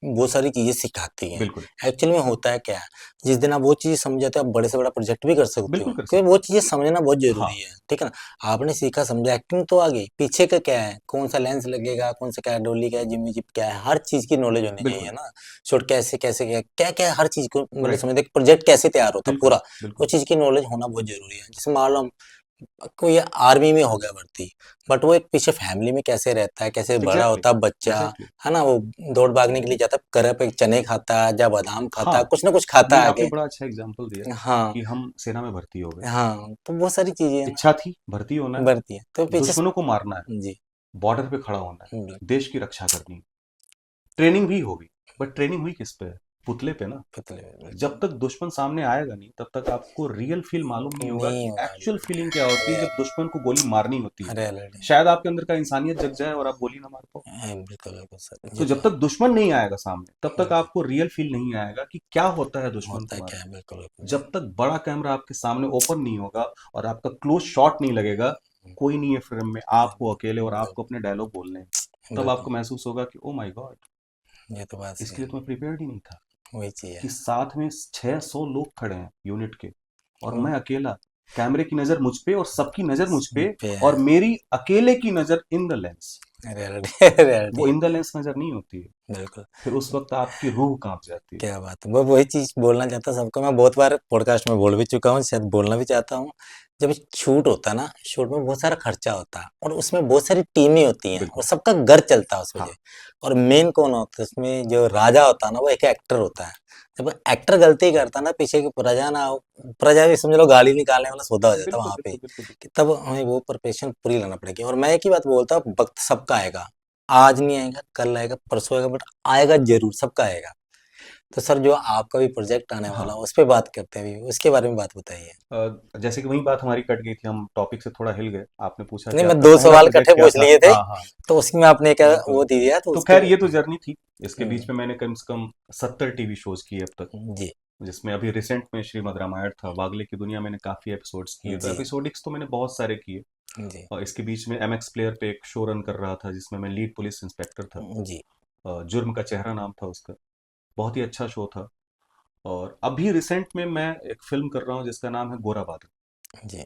बहुत सारी चीज़ें सिखाती हैं। बिल्कुल एक्चुअली में होता है क्या है, जिस दिन आप वो चीज़ समझ जाते हो आप बड़े से बड़ा प्रोजेक्ट भी कर सकते हो, बिल्कुल कर क्योंकि सकते वो हैं। चीज़ें समझना बहुत हाँ जरूरी है, ठीक है ना। आपने सीखा समझा, एक्टिंग तो आ गई, पीछे का क्या है, कौन सा लेंस लगेगा, कौन सा क्या है, डोली क्या है, जिमी जिप क्या है, हर चीज़ की नॉलेज होनी चाहिए बिल्कुल ना। शॉट कैसे कैसे क्या क्या क्या हर चीज़ को मतलब राइट, समझते प्रोजेक्ट कैसे तैयार होता है बिल्कुल पूरा, वो बिल्कुल चीज़ की नॉलेज होना बहुत जरूरी है। जैसे मान लो कोई आर्मी में हो गया भर्ती, बट वो एक पीछे फैमिली में कैसे रहता है, कैसे बड़ा एग्जैक्टली होता है बच्चा, एग्जैक्टली। है ना, वो दौड़ भागने के लिए जाता है, करे पे चने खाता है या बादाम खाता हाँ, है, कुछ ना कुछ खाता नहीं है आपने आगे। बड़ा अच्छा एग्जाम्पल दिया हाँ कि हम सेना में भर्ती हो गए, हाँ तो बहुत सारी चीजें हैं इच्छा थी भर्ती होना है, बढ़ती है तो पीछे दुश्मनों को मारना है, जी बॉर्डर पे खड़ा होना है, बिल्कुल देश की रक्षा करनी है, ट्रेनिंग भी होगी, बट ट्रेनिंग हुई किस पे है? पुतले पे ना। पुतले जब तक दुश्मन सामने आएगा नहीं तब तक आपको रियल फील मालूम नहीं होगा नहीं कि होगा एक्चुअल फीलिंग क्या होती है जब दुश्मन को गोली मारनी होती है। रियलिटी। शायद आपके अंदर का इंसानियत जग जाए और आप गोली ना मार पाओ। बिल्कुल बिल्कुल सर, तो ये जब तो तक दुश्मन नहीं आएगा सामने तब तक आपको रियल फील नहीं आएगा कि क्या होता है दुश्मन होता को क्या मारना। है, बिल्कुल बिल्कुल जी। जब तक बड़ा कैमरा आपके सामने ओपन नहीं होगा और आपका क्लोज शॉट नहीं लगेगा, कोई नहीं है फ्रेम में, आपको अकेले और आपको अपने डायलॉग बोलने हैं, तब बिल्कुल, आपको महसूस होगा कि ओ माय गॉड, ये तो बात सही इसके लिए है, तो मैं प्रिपेयर्ड ही नहीं था। वही चीज कि है। साथ में 600 लोग खड़े हैं यूनिट के और वो मैं अकेला, कैमरे की नजर मुझ पे और सबकी नजर मुझ पे पे और मेरी अकेले की नजर इन द लेंस। रियलिटी वो रियलिटी इन द लेंस नजर नहीं होती है। बिल्कुल। फिर उस वक्त आपकी रूह कांप जाती है। क्या बात है, वो वही चीज बोलना चाहता हूँ सबको, मैं बहुत बार पॉडकास्ट में बोल भी चुका हूँ, शायद बोलना भी चाहता हूँ। जब शूट होता है ना, शूट में बहुत सारा खर्चा होता है और उसमें बहुत सारी टीमें होती हैं और बिल्कुल। सबका घर चलता है उस हाँ। वजह। और मेन कौन होता है उसमें, जो राजा होता है ना, वो एक एक्टर होता है। जब एक्टर गलती करता है ना, पीछे की प्रजा ना हो, प्रजा भी समझ लो गाली निकालने वाला सौदा हो जाता है बिल्कुल वहां पे। बिल्कुल बिल्कुल बिल्कुल। कि तब हमें वो प्रिपरेशन पूरी लाना पड़ेगी। और मैं एक ही बात बोलता हूँ, वक्त सबका आएगा, आज नहीं आएगा, कल आएगा, परसों आएगा, बट आएगा जरूर, सबका आएगा। तो सर, जो आपका भी प्रोजेक्ट आने वाला हाँ। है, उस पे बात करते हैं अभी, उसके बारे में बात बताइए। जैसे कि वही बात हमारी कट गई थी, हम टॉपिक से थोड़ा हिल गए। आपने पूछा नहीं, कि मैं आपका दो पहला सवाल इकट्ठे प्रोजेक्ट क्या पूछ था। लिए थे, हाँ हाँ। तो उसमें आपने क्या बिल्कुल वो दे बिल्कुल। दिया, तो तो उसके खैर ये तो जर्नी थी। इसके बीच में हम्म, मैंने कम से कम 70 टीवी शोज किए अब तक, जी जिसमें अभी रिसेंट में श्रीमद् रामायण था, वागले की दुनिया मैंने काफी एपिसोड्स किए, तो जी एपिसोडिक्स तो मैंने बहुत सारे किए। जी और इसके बीच में एमएक्स प्लेयर पे एक शो रन कर रहा था जिसमें मैं लीड पुलिस इंस्पेक्टर था। जी जुर्म का चेहरा नाम था उसका। बहुत ही अच्छा शो था। और अभी रिसेंट में मैं एक फिल्म कर रहा हूँ जिसका नाम है गोरा बादल। जी।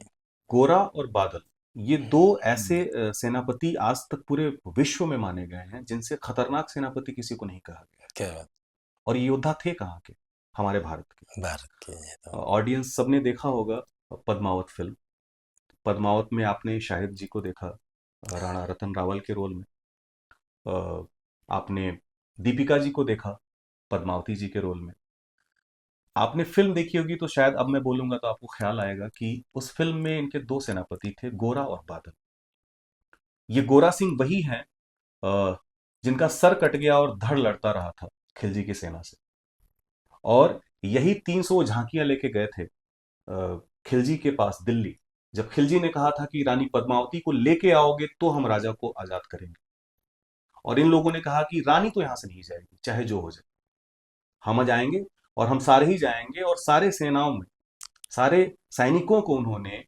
गोरा और बादल, ये दो ऐसे हम्म, सेनापति आज तक पूरे विश्व में माने गए हैं जिनसे खतरनाक सेनापति किसी को नहीं कहा गया। क्या बात, और ये योद्धा थे कहाँ के? हमारे भारत के। भारत की है तो। ऑडियंस सबने देखा होगा पद्मावत फिल्म। पद्मावत में आपने शाहिद जी को देखा, राणा रतन रावल के रोल में। अ, आपने दीपिका जी को देखा पद्मावती जी के रोल में। आपने फिल्म देखी होगी तो शायद अब मैं बोलूंगा तो आपको ख्याल आएगा कि उस फिल्म में इनके दो सेनापति थे, गोरा और बादल। ये गोरा सिंह वही हैं जिनका सर कट गया और धड़ लड़ता रहा था खिलजी की सेना से। और यही 300 झांकियां लेके गए थे खिलजी के पास दिल्ली, जब खिलजी ने कहा था कि रानी पद्मावती को लेके आओगे तो हम राजा को आजाद करेंगे। और इन लोगों ने कहा कि रानी तो यहां से नहीं जाएगी चाहे जो हो जाए, हम जाएंगे। और हम सारे ही जाएंगे। और सारे सेनाओं में सारे सैनिकों को उन्होंने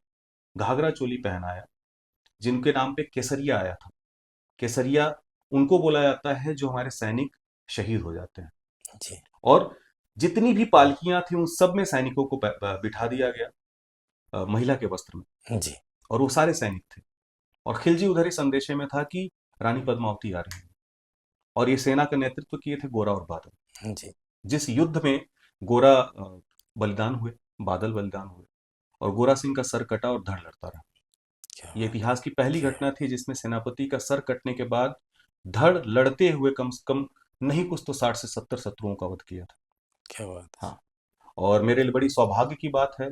घाघरा चोली पहनाया, जिनके नाम पे केसरिया आया था। केसरिया उनको बोला जाता है जो हमारे सैनिक शहीद हो जाते हैं। जी और जितनी भी पालकियां थी उन सब में सैनिकों को बिठा दिया गया महिला के वस्त्र में। जी और वो सारे सैनिक थे। और खिलजी उधर ही संदेशे में था कि रानी पद्मावती आ रही है। और ये सेना का नेतृत्व किए थे गोरा और बादल। जी। जिस युद्ध में गोरा बलिदान हुए, बादल बलिदान हुए, और गोरा सिंह का सर कटा और धड़ लड़ता रहा। क्या ये बात, इतिहास की पहली घटना थी जिसमें सेनापति का सर कटने के बाद धड़ लड़ते हुए कम से कम नहीं कुछ तो 60 से 70 शत्रुओं का वध किया था। क्या बात हाँ। और मेरे लिए बड़ी सौभाग्य की बात है,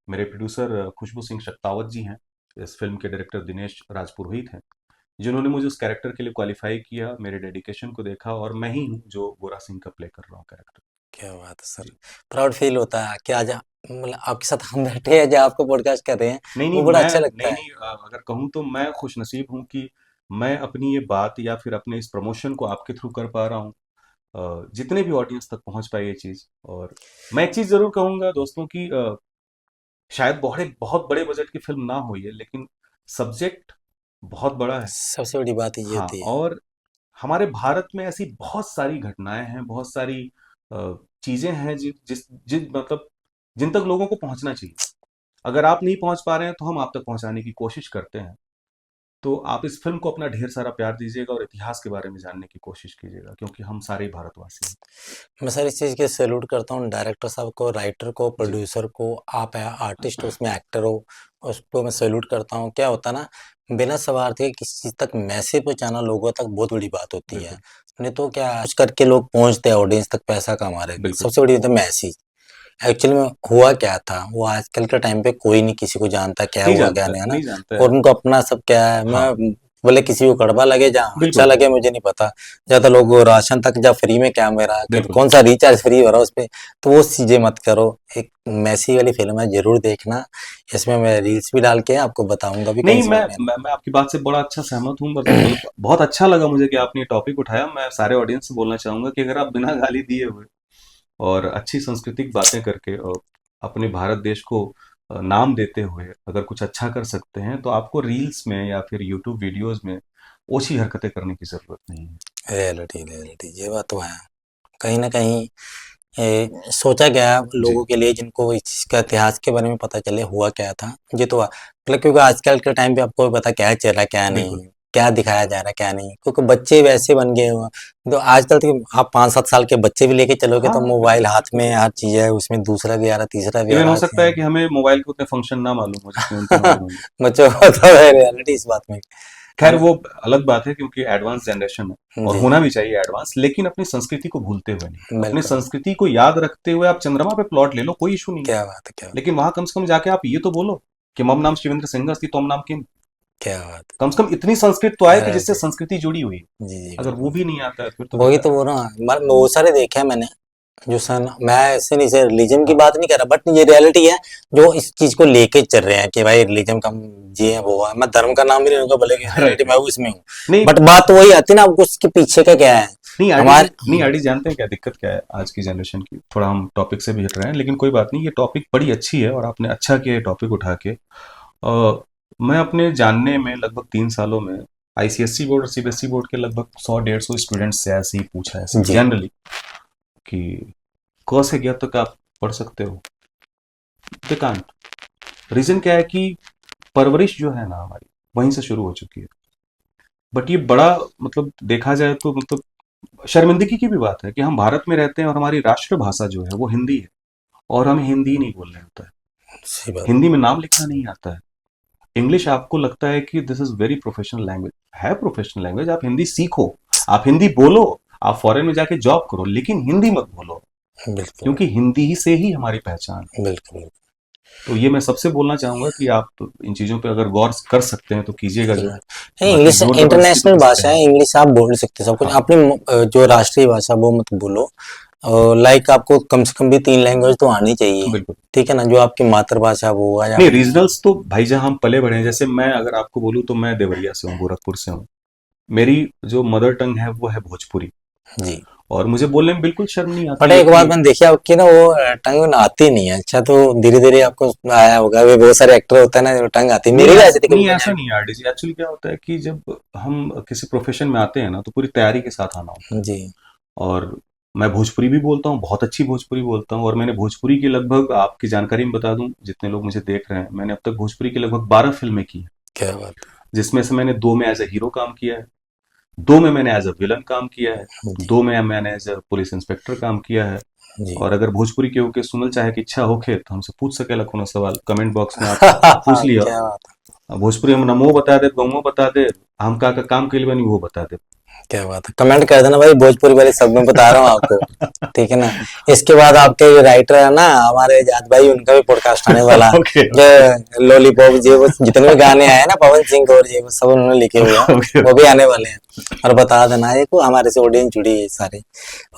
मेरे प्रोड्यूसर खुशबू सिंह शक्तावत जी हैं, इस फिल्म के डायरेक्टर दिनेश राजपुरोहित हैं, जिन्होंने मुझे उस कैरेक्टर के लिए क्वालिफाई किया, मेरे डेडिकेशन को देखा, और मैं ही हूँ जो गोरा सिंह का प्ले कर रहा हूँ कैरेक्टर। क्या बात है सर, जी। प्राउड फील होता है कि आज मतलब आपके साथ हम बैठे हैं, जो आपको पॉडकास्ट कर रहे हैं, नहीं नहीं वो बड़ा अच्छा मैं लगता नहीं है। नहीं अगर कहूँ तो मैं खुशनसीब हूँ कि मैं अपनी ये बात या फिर अपने इस प्रमोशन को आपके थ्रू कर पा रहा हूँ। जितने भी ऑडियंस तक पहुंच पाए ये चीज़। और मैं एक चीज़ जरूर कहूंगा दोस्तों की, शायद बहुत बहुत बड़े बजट की फिल्म ना हो ये, लेकिन सब्जेक्ट बहुत बड़ा है। सबसे बड़ी बात ये हाँ। होती है। और हमारे भारत में ऐसी बहुत सारी घटनाएं हैं, बहुत सारी चीजें हैं जिस जिन मतलब जिन तक लोगों को पहुंचना चाहिए। अगर आप नहीं पहुंच पा रहे हैं तो हम आप तक पहुंचाने की कोशिश करते हैं। तो आप इस फिल्म को अपना ढेर सारा प्यार दीजिएगा और इतिहास के बारे में जानने की कोशिश कीजिएगा, क्योंकि हम सारे ही भारतवासी हैं। मैं सर इस चीज़ के सैल्यूट करता हूँ डायरेक्टर साहब को, राइटर को, जी। प्रोड्यूसर को, आप आर्टिस्ट उसमें एक्टर हो, उसको मैं सैल्यूट करता हूँ। क्या होता है ना, बिना स्वार्थ के किसी चीज़ तक मैसेज पहुँचाना लोगों तक बहुत बड़ी बात होती है। बिल्कुल नहीं तो क्या कुछ करके लोग पहुँचते हैं ऑडियंस तक पैसा कमा रहे हैं, बिल्कुल। सबसे बड़ी बात है मैसेज। एक्चुअली में हुआ क्या था, वो आजकल के टाइम पे कोई नहीं किसी को जानता क्या नहीं हुआ क्या जानता, नहीं, है ना। नहीं जानता है। और उनको अपना सब क्या है, हाँ। मैं बोले किसी को कड़वा लगे या अच्छा बिल्कुल लगे मुझे नहीं पता। ज्यादा लोग राशन तक या फ्री में कैमरा बिल्कुल। कौन सा रिचार्ज फ्री हो रहा है उस पे, तो वो चीजें मत करो। एक मैसी वाली फिल्म है, जरूर देखना। इसमें मैं रील्स भी डाल के आपको बताऊंगा भी कहीं नहीं, समझ में मैं आपकी बात से बड़ा अच्छा सहमत हूँ, मतलब बहुत अच्छा लगा मुझे कि आपने ये टॉपिक उठाया। मैं सारे ऑडियंस से बोलना चाहूंगा कि अगर आप बिना गाली दिए हुए और अच्छी सांस्कृतिक बातें करके और अपने भारत देश को नाम देते हुए अगर कुछ अच्छा कर सकते हैं, तो आपको रील्स में या फिर यूट्यूब वीडियोस में ओछी हरकतें करने की जरूरत नहीं है। रियलिटी रियलिटी ये बात तो है। कहीं ना कहीं सोचा गया जी लोगों के लिए जिनको इस चीज का इतिहास के बारे में पता चले हुआ क्या था। ये तो मतलब क्योंकि आजकल के टाइम पे आपको भी पता क्या चल रहा है क्या बिल्कुल। नहीं, क्या दिखाया जा रहा है क्या नहीं, क्योंकि बच्चे वैसे बन गए हुए हैं। तो आजकल तो आप 5-7 साल के बच्चे भी लेके चलोगे हाँ तो मोबाइल बिल्कुल हाथ बिल्कुल में बिल्कुल। हर चीज है, उसमें दूसरा भी आ रहा तीसरा भी आ इवन हो रहा सकता है कि हमें मोबाइल के उतने फंक्शन ना मालूम हो जितने उनको मालूम होंगे। बच्चों को तो है रियलिटी इस बात में। खैर वो अलग बात है, क्योंकि एडवांस जनरेशन है और जी होना भी चाहिए एडवांस, लेकिन अपनी संस्कृति को भूलते हुए नहीं। अपनी बिल्कुल। संस्कृति को याद रखते हुए आप चंद्रमा पे प्लॉट ले लो, कोई इशू नहीं है। क्या बात है, क्या लेकिन वहां कम से कम जाके आप ये तो बोलो कि मम नाम शिवेंद्र सिंह अस्ति तोम नाम किम। क्या बात कम से कम इतनी संस्कृत तो आए कि है। जिससे संस्कृति जुड़ी हुई है। जी जी अगर वो बिल्कुल। भी नहीं आता है फिर तो वही बेकार तो है। बोल रहा हूँ, बहुत सारे देखे हैं मैंने। जो सन मैं ऐसे नहीं से रिलीजन की हाँ बात नहीं कर रहा, बट ये रियलिटी है जो इस चीज को लेके चल रहे हैं कि भाई रिलीजन का ये है वो है। मैं धर्म का नाम भी नहीं लूंगा, भले कि राइट रियलिटी मैं राइट। उसमें हूँ। नहीं बट बात तो वही आती है ना, आपको उसके पीछे का क्या है नहीं आरडी जी, हमारे। नहीं आरडी जानते हैं क्या दिक्कत क्या है आज की जनरेशन की? थोड़ा हम टॉपिक से भी हट रहे हैं, लेकिन कोई बात नहीं, ये टॉपिक बड़ी अच्छी है और आपने अच्छा किया टॉपिक उठा के। मैं अपने जानने में लगभग 3 सालों में आईसीएसई बोर्ड और सीबीएसई बोर्ड के लगभग 100-150 स्टूडेंट्स से ऐसे ही पूछा है, ऐसे जी जनरली, कि क से ज्ञ तक आप पढ़ सकते हो? They can't. रीजन क्या है कि परवरिश जो है ना हमारी वहीं से शुरू हो चुकी है। बट ये बड़ा, मतलब देखा जाए तो मतलब शर्मिंदगी की भी बात है कि हम भारत में रहते हैं और हमारी राष्ट्रभाषा जो है वो हिंदी है, और हमें हिंदी ही नहीं बोलने होता है। सही बात। हिंदी में नाम लिखना नहीं आता है। इंग्लिश आपको लगता है कि this is very professional language, है प्रोफेशनल लैंग्वेज। आप हिंदी सीखो, आप हिंदी बोलो, आप फॉरेन में जाके जॉब करो, लेकिन हिंदी मत बोलो, बिल्कुल क्योंकि हिंदी ही से ही हमारी पहचान है। बिल्कुल। तो ये मैं सबसे बोलना चाहूंगा कि आप इन चीजों पे अगर गौर कर सकते हैं तो कीजिएगा सही जरूर। बात है। बाकी इंग्लिश जोर जबरदस्ती तो इंटरनेशनल किसी पे भाषा है है, नहीं। इंग्लिश आप बोल सकते हैं सब कुछ। हाँ अपनी जो राष्ट्रीय भाषा वो मत बोलो। लाइक आपको कम से कम भी 3 लैंग्वेज तो आनी चाहिए। बिल्कुल। ठीक है ना, जो आपकी मातृभाषा वो है या नहीं, रीजनल्स तो भाई जहाँ हम पले बढ़े हैं, जैसे मैं अगर आपको बोलूँ तो मैं देवरिया से हूँ, गोरखपुर से हूँ। मेरी जो मदर टंग है वो है भोजपुरी, जी। और मुझे बोलने में बिल्कुल शर्म नहीं बट आती है एक बात कि मैंने देखी आपकी ना, वो टंग आती नहीं है। अच्छा, तो धीरे धीरे आपको आया होगा। वे बहुत सारे एक्टर होते हैं ना जो टंग आती है, नहीं मेरी भी ऐसा ऐसी थी कभी नहीं, ऐसा कभी। नहीं है आरडी जी। एक्चुअली क्या होता है कि जब हम किसी प्रोफेशन में आते हैं ना, तो पूरी तैयारी के साथ आना होता है। जी और मैं भोजपुरी भी बोलता हूँ, बहुत अच्छी भोजपुरी बोलता हूँ, और मैंने भोजपुरी की लगभग, आपकी जानकारी में बता दूं, जितने लोग मुझे देख रहे हैं, मैंने अब तक भोजपुरी की लगभग 12 फिल्में की हैं, क्या बात जिसमें से मैंने 2 में एज ए हीरो काम किया है, 2 में मैंने एज अ विलन काम किया है, है। जी 2 में मैंने एज अ पुलिस इंस्पेक्टर काम किया है। जी। और अगर भोजपुरी के होके सुनल चाहे कि इच्छा होखे तो हमसे पूछ सकेला कोनो सवाल, कमेंट बॉक्स में आप पूछ लिया। क्या बात भोजपुरी हम नमो बता दे, गमो बता दे, हम का काम के लिए बनी वो बता दे। क्या बात है। कमेंट कर देना भाई, भोजपुरी वाले सब में बता रहा हूँ आपको। ठीक है ना। इसके बाद आपके जो राइटर है ना हमारे जात भाई, उनका भी पॉडकास्ट आने वाला है। ओके ओके जो लॉलीपॉप जी वो जितने भी गाने आए हैं ना पवन सिंह और जी वो सब उन्होंने लिखे हुए हैं, ओके वो भी आने वाले हैं। और बता देना एक को हमारे से ऑडियंस जुड़ी है सारे।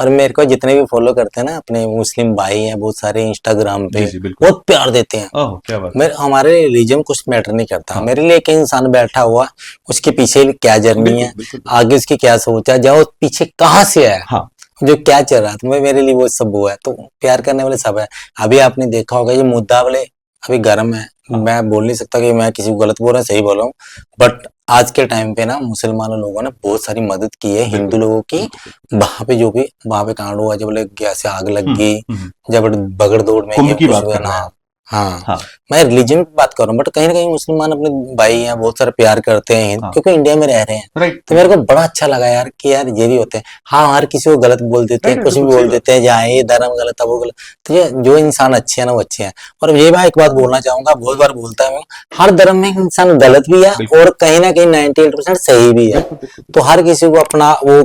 और मेरे को जितने भी फॉलो करते हैं ना अपने मुस्लिम भाई हैं बहुत सारे इंस्टाग्राम जी पे, जी बिल्कुल। बहुत प्यार देते हैं। ओह क्या बात है। मेरे हमारे रिलीजन कुछ मैटर नहीं करता हाँ मेरे लिए। एक इंसान बैठा हुआ, उसके पीछे क्या जर्नी बिल्कुल है, बिल्कुल। आगे उसकी क्या सोच है, जाओ पीछे कहाँ से आया, हाँ जो क्या चल रहा है, तो मेरे लिए वो सब वो है। तो प्यार करने वाले सब है। अभी आपने देखा होगा ये मुद्दा वाले अभी गर्म है। हाँ मैं बोल नहीं सकता कि मैं किसी को गलत बोल रहा हूँ सही बोल रहा हूँ, बट आज के टाइम पे ना मुसलमानों लोगों ने बहुत सारी मदद की है बिल्कुल हिंदू लोगों की। बिल्कुल बिल्कुल। वहां पे जो भी वहां पे कांड हुआ, जब बोले गैस से आग लग हम्म गई, हम्म। जब भगड़ दौड़ में कुंभ गए की कुछ बात हुआ कर ना। रहे हैं आप? हाँ, हाँ मैं रिलीजन की बात कर रहा हूँ, बट कहीं ना कहीं मुसलमान अपने भाई हैं, बहुत सारा प्यार करते हैं हाँ क्योंकि इंडिया में रह रहे हैं। राइट तो मेरे को बड़ा अच्छा लगा यार कि यार ये भी होते हैं। हाँ, हर किसी को गलत बोल देते राइट हैं, राइट, कुछ भी बिल्कुल सही बोल बात देते हैं, जहाँ ये धर्म गलत है वो गलत। तो ये जो इंसान अच्छे हैं ना वो अच्छे हैं। और ये मैं एक बात बोलना चाहूंगा, बहुत बार बोलता हूँ, हर धर्म में इंसान गलत भी है है। बिल्कुल और कहीं ना कहीं 98% सही भी है। बिल्कुल बिल्कुल तो बिल्कुल। हर किसी को अपना वो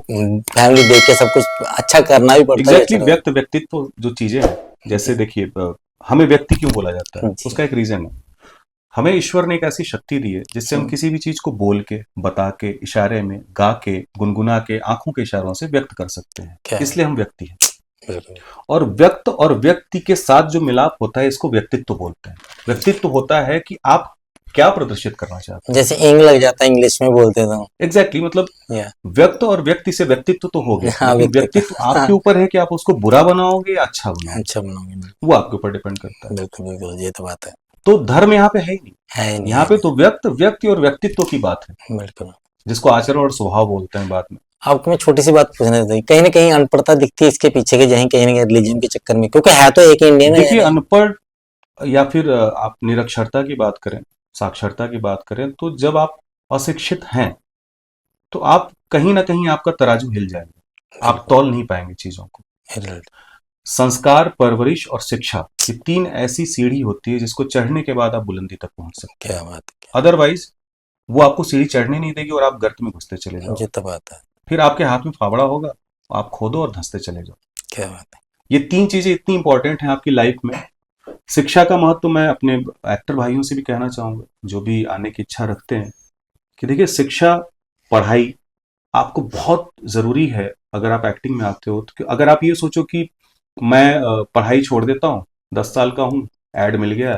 फैमिली देख के सब कुछ अच्छा करना भी पड़ता है। एग्जैक्टली exactly, व्यक्तित्व जो चीजें हैं, जैसे जी देखिए हमें व्यक्ति क्यों बोला जाता है, जी उसका एक रीजन है। हमें ईश्वर ने एक ऐसी शक्ति दी है जिससे हम किसी भी चीज को बोल के, बता के, इशारे में, गा के, गुनगुना के, आंखों के इशारों से व्यक्त कर सकते हैं। क्या है? इसलिए हम व्यक्ति हैं। बिल्कुल। और व्यक्त और व्यक्ति के साथ जो मिलाप होता है इसको व्यक्तित्व बोलते हैं। व्यक्तित्व होता है कि आप क्या प्रदर्शित करना चाहते हैं। जैसे इंग लग जाता है इंग्लिश में बोलते तो। एग्जैक्टली मतलब या व्यक्त और व्यक्ति से व्यक्तित्व तो हो गया, हाँ, लेकिन व्यक्तित्व। व्यक्तित्व आपके ऊपर है कि आप उसको बुरा बनाओगे या अच्छा बनाओगे, अच्छा बनाओगे। वो आपके ऊपर डिपेंड करता है। बिल्कुल बिल्कुल, ये तो बात है। तो धर्म यहाँ पे है ही नहीं। है नहीं, यहाँ पे तो व्यक्ति और व्यक्तित्व की बात है, बिल्कुल। जिसको आचरण और स्वभाव बोलते हैं बाद में। आपको मैं छोटी सी बात पूछना चाहता हूँ, कहीं ना कहीं अनपढ़ता दिखती है इसके पीछे के, कहीं ना कहीं रिलीजन के चक्कर में, क्योंकि है तो एक इंडियन है। देखिए, अनपढ़ या फिर आप निरक्षरता की बात करें, साक्षरता की बात करें, तो जब आप अशिक्षित हैं तो आप कहीं ना कहीं आपका तराजू हिल जाएगा, आप तौल नहीं पाएंगे चीजों को। संस्कार, परवरिश और शिक्षा, ये तीन ऐसी सीढ़ी होती है जिसको चढ़ने के बाद आप बुलंदी तक पहुंच सकते हैं। क्या बात है। अदरवाइज वो आपको सीढ़ी चढ़ने नहीं देगी और आप गर्त में घुसते चले जाओ। ये तो बात है। फिर आपके हाथ में फावड़ा होगा, आप खोदो और धंसते चले जाओ। क्या बात है। ये तीन चीजें इतनी इंपॉर्टेंट हैं आपकी लाइफ में। शिक्षा का महत्व मैं अपने एक्टर भाइयों से भी कहना चाहूंगा, जो भी आने की इच्छा रखते हैं, कि देखिए शिक्षा, पढ़ाई आपको बहुत जरूरी है अगर आप एक्टिंग में आते हो। तो अगर आप ये सोचो कि मैं पढ़ाई छोड़ देता हूँ, 10 साल का हूँ, ऐड मिल गया,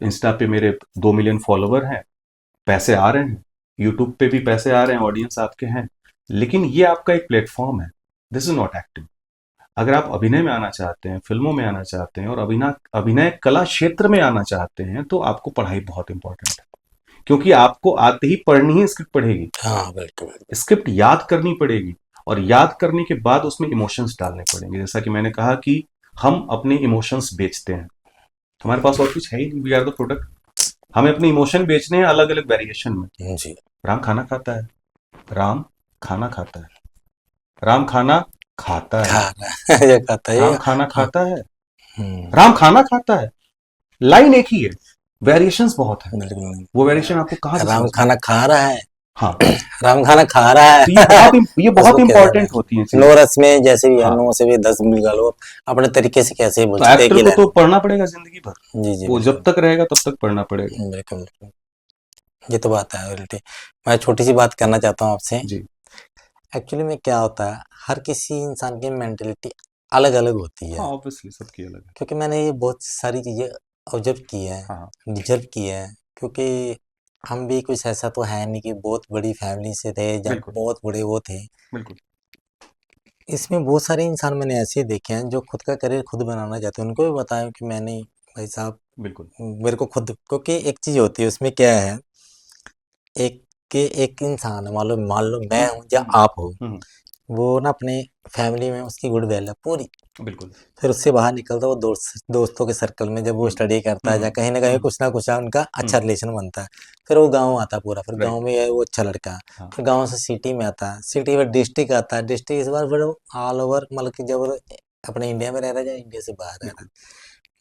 इंस्टा पे मेरे 2 मिलियन फॉलोवर हैं, पैसे आ रहे हैं, यूट्यूब पे भी पैसे आ रहे हैं, ऑडियंस आपके हैं, लेकिन ये आपका एक प्लेटफॉर्म है, दिस इज नॉट एक्टिंग। अगर आप अभिनय में आना चाहते हैं, फिल्मों में आना चाहते हैं और अभिनय कला क्षेत्र में आना चाहते हैं, तो आपको पढ़ाई बहुत इंपॉर्टेंट है, क्योंकि आपको आते ही पढ़नी ही स्क्रिप्ट पढ़ेगी। हाँ बिल्कुल। स्क्रिप्ट याद करनी पड़ेगी और याद करने के बाद उसमें इमोशंस डालने पड़ेंगे। जैसा कि मैंने कहा कि हम अपने इमोशंस बेचते हैं, हमारे पास और कुछ है ही नहीं, वी आर द प्रोडक्ट। हमें अपने इमोशन बेचने हैं अलग अलग वेरिएशन में। जी। राम खाना खाता है, राम खाना खाता है, राम खाना खाता है, ये खाता है। राम खाना खाता है, हम्म, राम खाना खाता है। लाइन एक ही है, वेरिएशंस बहुत है। बिल्कुल। वो वेरिएशन आपको कहाँ से राम समझ में खाना खा रहा है। हाँ, राम खाना खा रहा है। तो ये बस बहुत वो कह इंपॉर्टेंट रहा होती है है। चीजें। नो रस में जैसे भी है, हाँ, नो से भी 10 मिल लो अपने तरीके से, कैसे बोल तो सकते हैं एक्टर कि को तो पढ़ना पड़ेगा जिंदगी भर, जी जी वो जब तक रहेगा तब तक पढ़ना पड़ेगा। बिल्कुल बिल्कुल, ये तो बात है रिलेटिव। मैं छोटी सी बात करना चाहता हूँ आपसे। जी एक्चुअली में क्या होता है, हर किसी इंसान की मेंटेलिटी अलग अलग होती है। हाँ, ऑब्वियसली सबकी अलग है। क्योंकि मैंने ये बहुत सारी चीजें ऑब्जर्व की है, हाँ डिजर्व की है। क्योंकि हम भी कुछ ऐसा तो है नहीं कि बहुत बड़ी फैमिली से थे या बिल्कुल बहुत बड़े वो थे। बिल्कुल। इसमें बहुत सारे इंसान मैंने ऐसे देखे हैं जो खुद का करियर खुद बनाना चाहते हैं। उनको भी बताया कि मैंने भाई साहब बिल्कुल मेरे को खुद, क्योंकि एक चीज होती है उसमें क्या है, एक एक इंसान है, मान लो मैं हूँ या आप हो, हम्म, वो ना अपने फैमिली में उसकी गुड वैल्यू है पूरी। बिल्कुल। फिर उससे बाहर निकलता है वो दोस्तों के सर्कल में, जब वो स्टडी करता है या कहीं ना कहीं कुछ ना कुछ उनका अच्छा रिलेशन बनता है। फिर वो गांव आता है पूरा, फिर गांव में है वो अच्छा लड़का है। हाँ फिर गांव से सिटी में आता है, सिटी में डिस्ट्रिक्ट आता है, डिस्ट्रिक्ट इस बार फिर ऑल ओवर, मतलब कि जब वो अपने इंडिया में रह रहा है या इंडिया से बाहर रह रहा बिल्कुल।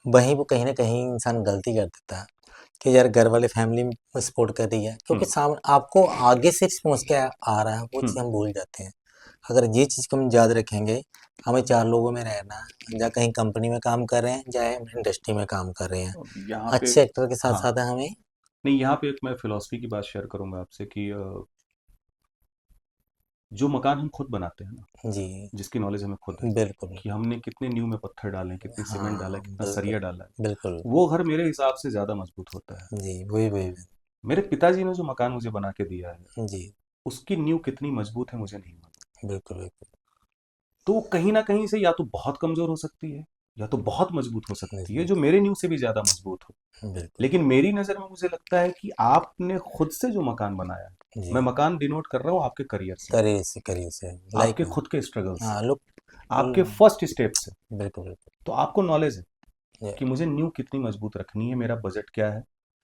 है, वहीं वो कहीं ना कहीं इंसान गलती कर देता है कि यार घर वाले फैमिली में सपोर्ट कर रही है, क्योंकि सामने आपको आगे से पहुंच के आ रहा है, वो चीज़ हम भूल जाते हैं। अगर ये चीज़ को हम याद रखेंगे, हमें 4 लोगों में रहना है, या कहीं कंपनी में काम कर रहे हैं या इंडस्ट्री में काम कर रहे हैं, अब यहाँ पे अच्छे एक्टर के साथ हाँ, साथ हमें नहीं यहाँ पे एक मैं फिलॉसफी की बात शेयर करूंगा आपसे कि जो मकान हम खुद बनाते हैं ना, जी जिसकी नॉलेज हमें खुद है बिल्कुल। कि हमने कितने नींव में पत्थर डाले, कितनी सीमेंट डाला, हाँ कितना बिल्कुल सरिया डाला है, बिल्कुल। वो घर मेरे हिसाब से ज्यादा मजबूत होता है। जी वही वही। मेरे पिताजी ने जो मकान मुझे बना के दिया है, जी उसकी नींव कितनी मजबूत है मुझे नहीं मालूम। बिल्कुल बिल्कुल। तो वो कहीं ना कहीं से या तो बहुत कमजोर हो सकती है या तो बहुत मजबूत हो सकती है, जी जो मेरे नींव से भी ज्यादा मजबूत हो। बिल्कुल। लेकिन मेरी नजर में मुझे लगता है कि आपने खुद से जो मकान बनाया है, जी मैं मकान डिनोट कर रहा हूँ आपके करियर से, करिए से लाइक आपके खुद के स्ट्रगल से, हाँ लोग आपके फर्स्ट स्टेप से। बिल्कुल बिल्कुल। तो आपको नॉलेज है ये कि मुझे न्यू कितनी मजबूत रखनी है, मेरा बजट क्या है।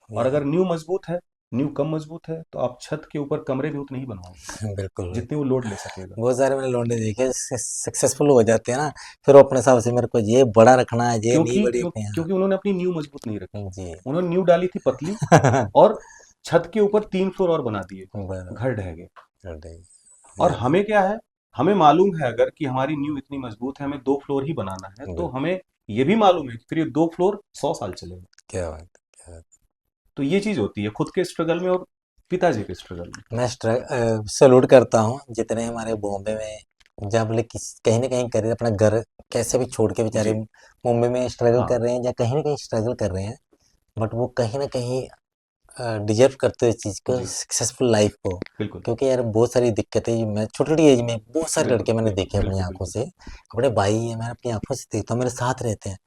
और ये अगर न्यू मजबूत है, न्यू कम मजबूत है, तो आप छत के ऊपर कमरे भी उतने ही बनवाओगे बिल्कुल। जितने वो लोड ले सकेगा। बहुत सारे मैंने लौंडे देखे सक्सेसफुल हो जाते हैं ना, फिर वो अपने हिसाब से मेरे को ये बड़ा रखना है, ये नहीं बड़ी रखनी है। क्योंकि उन्होंने अपनी न्यू मजबूत नहीं रखी, जी उन्होंने न्यू डाली थी पतली और छत के ऊपर 3 फ्लोर और बना दिए, घर ढह गए। और हमें क्या है, हमें मालूम है अगर कि हमारी न्यू इतनी मजबूत है, हमें 2 फ्लोर ही बनाना है, तो हमें ये भी मालूम है कि फिर ये 2 फ्लोर 100 साल चलेगा। क्या बात क्या बात। तो ये चीज होती है खुद के स्ट्रगल में और पिताजी के स्ट्रगल में। मैं सैल्यूट करता हूँ जितने हमारे बॉम्बे में, जब बोले किस कहीं ना कहीं करे अपना घर कैसे भी छोड़ के बेचारे जी। मुंबई में स्ट्रगल हाँ कर रहे हैं या कहीं ना कहीं स्ट्रगल कर रहे हैं, बट वो कहीं ना कहीं डिजर्व करते हैं इस चीज़ को, जी सक्सेसफुल लाइफ को। बिल्कुल क्योंकि यार बहुत सारी दिक्कतें, मैं छोटी छोटी एज में बहुत सारे बिल्कुल लड़के मैंने बिल्कुल देखे अपनी बिल्कुल आंखों बिल्कुल। से, अपने भाई हैं, मैं अपनी आंखों से देखता हूँ, मेरे साथ रहते हैं,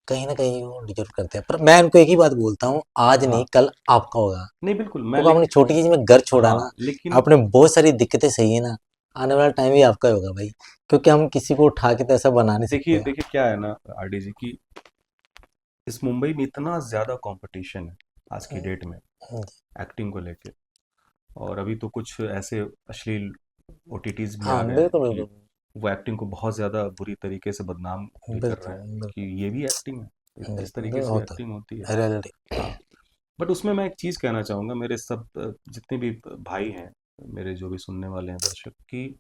कहीं ना कहीं वो डिजर्व करते हैं। पर मैं उनको एक ही बात बोलता हूँ, आज नहीं हाँ कल आपका होगा। नहीं बिल्कुल मैं क्योंकि आपने छोटी चीज में घर छोड़ा हाँ ना, लेकिन आपने बहुत सारी दिक्कतें सही है ना, आने वाला टाइम भी आपका ही होगा भाई। क्योंकि हम किसी को उठा के तो ऐसा बना नहीं देखिए सकते। देखिए क्या है ना आरडी जी की, इस मुंबई में इतना ज़्यादा कंपटीशन है आज की डेट में एक्टिंग को लेके। और अभी तो कुछ ऐसे अश्लील ओटीटीज भी हाँ आ गए हैं बिल्कुल कि बिल्कुल वो एक्टिंग को बहुत ज़्यादा बुरी तरीके से बदनाम भी कर रहे बिल्कुल हैं कि बिल्कुल ये भी एक्टिंग है, इस बिल्कुल तरीके बिल्कुल से भी होता एक्टिंग होती है। है रियलिटी। हाँ बट उसमें मैं एक चीज़ कहना चाहूँगा मेरे सब जितने भी भाई हैं, मेरे जो भी सुनने वाले हैं दर्शक, कि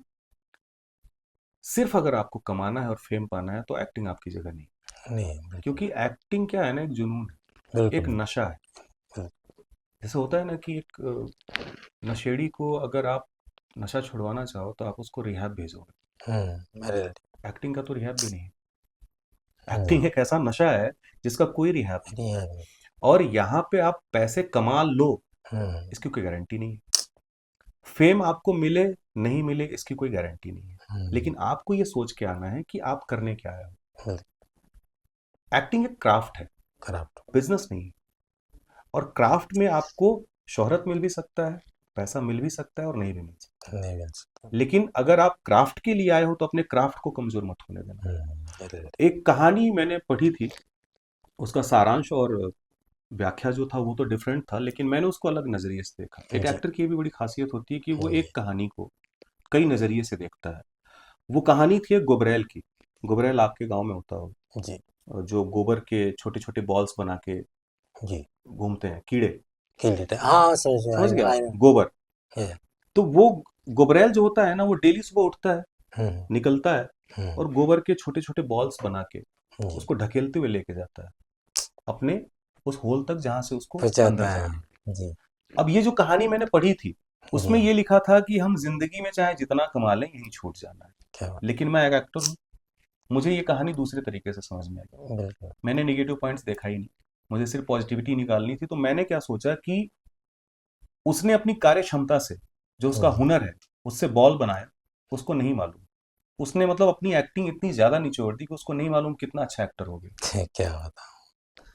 सिर्फ अगर आपको कमाना है और फेम पाना है तो एक्टिंग आपकी जगह नहीं। नहीं बिल्कुल क्योंकि एक्टिंग क्या है ना, एक जुनून है, बिल्कुल एक नशा है। बिल्कुल। जैसे होता है ना कि एक नशेड़ी को अगर आप नशा छुड़वाना चाहो तो आप उसको रिहैब भेजोगे। रियलिटी। एक्टिंग का तो रिहैब भी नहीं है। जी एक्टिंग एक ऐसा नशा है जिसका कोई रिहैब नहीं। रियलिटी। और यहाँ पे आप पैसे कमा लो हम्म इसकी कोई गारंटी नहीं है। फेम आपको मिले नहीं मिले इसकी कोई गारंटी नहीं है। हम्म लेकिन आपको ये सोच के आना है कि आप करने क्या आए हो। बिल्कुल। एक्टिंग एक क्राफ्ट है, खराब। बिजनेस नहीं है। और क्राफ्ट में आपको शोहरत मिल भी सकता है, पैसा मिल भी सकता है और नहीं भी मिल सकता है। नहीं मिल सकता। लेकिन अगर आप क्राफ्ट के लिए आए हो तो अपने क्राफ्ट को कमजोर मत होने देना। रियलिटी। एक कहानी मैंने पढ़ी थी, उसका सारांश और व्याख्या जो था वो तो डिफरेंट था, लेकिन मैंने उसको अलग नजरिए से देखा। एक जी एक्टर की ये भी बड़ी खासियत होती है कि वो जी एक कहानी को कई नजरिए से देखता है। वो कहानी थी एक गुबरैल की। गुबरैल आपके गांव में होता हो, जी जो गोबर के छोटे छोटे बॉल्स बना के जी। घूमते हैं, कीड़े। रियलिटी हाँ समझ समझ आई नो गया आई आप, नो। गोबर। तो वो गुबरैल जो होता है ना वो डेली सुबह उठता है, हम्म निकलता है हम्म और गोबर के छोटे छोटे बॉल्स बना के जी उसको ढकेलते हुए लेके जाता है अपने उस होल तक जहां से उसको अंदर पहुंचाता है। जाना है। जी अब ये जो कहानी मैंने पढ़ी थी जी। उसमें ये लिखा था कि हम जिंदगी में चाहे जितना कमा लें यहीं छूट जाना है। क्या बात। लेकिन मैं एक एक्टर हूँ, मुझे ये कहानी दूसरे तरीके से समझ में आई। बिल्कुल। मैंने नेगेटिव पॉइंट्स देखा ही नहीं, मुझे सिर्फ पॉजिटिविटी निकालनी थी। तो मैंने क्या सोचा कि उसने अपनी कार्य क्षमता से, जो उसका जी हुनर है, उससे बॉल बनाया। उसको नहीं मालूम, उसने मतलब अपनी एक्टिंग इतनी ज्यादा निचोड़ दी कि उसको नहीं मालूम कितना अच्छा एक्टर हो गया। क्या बात।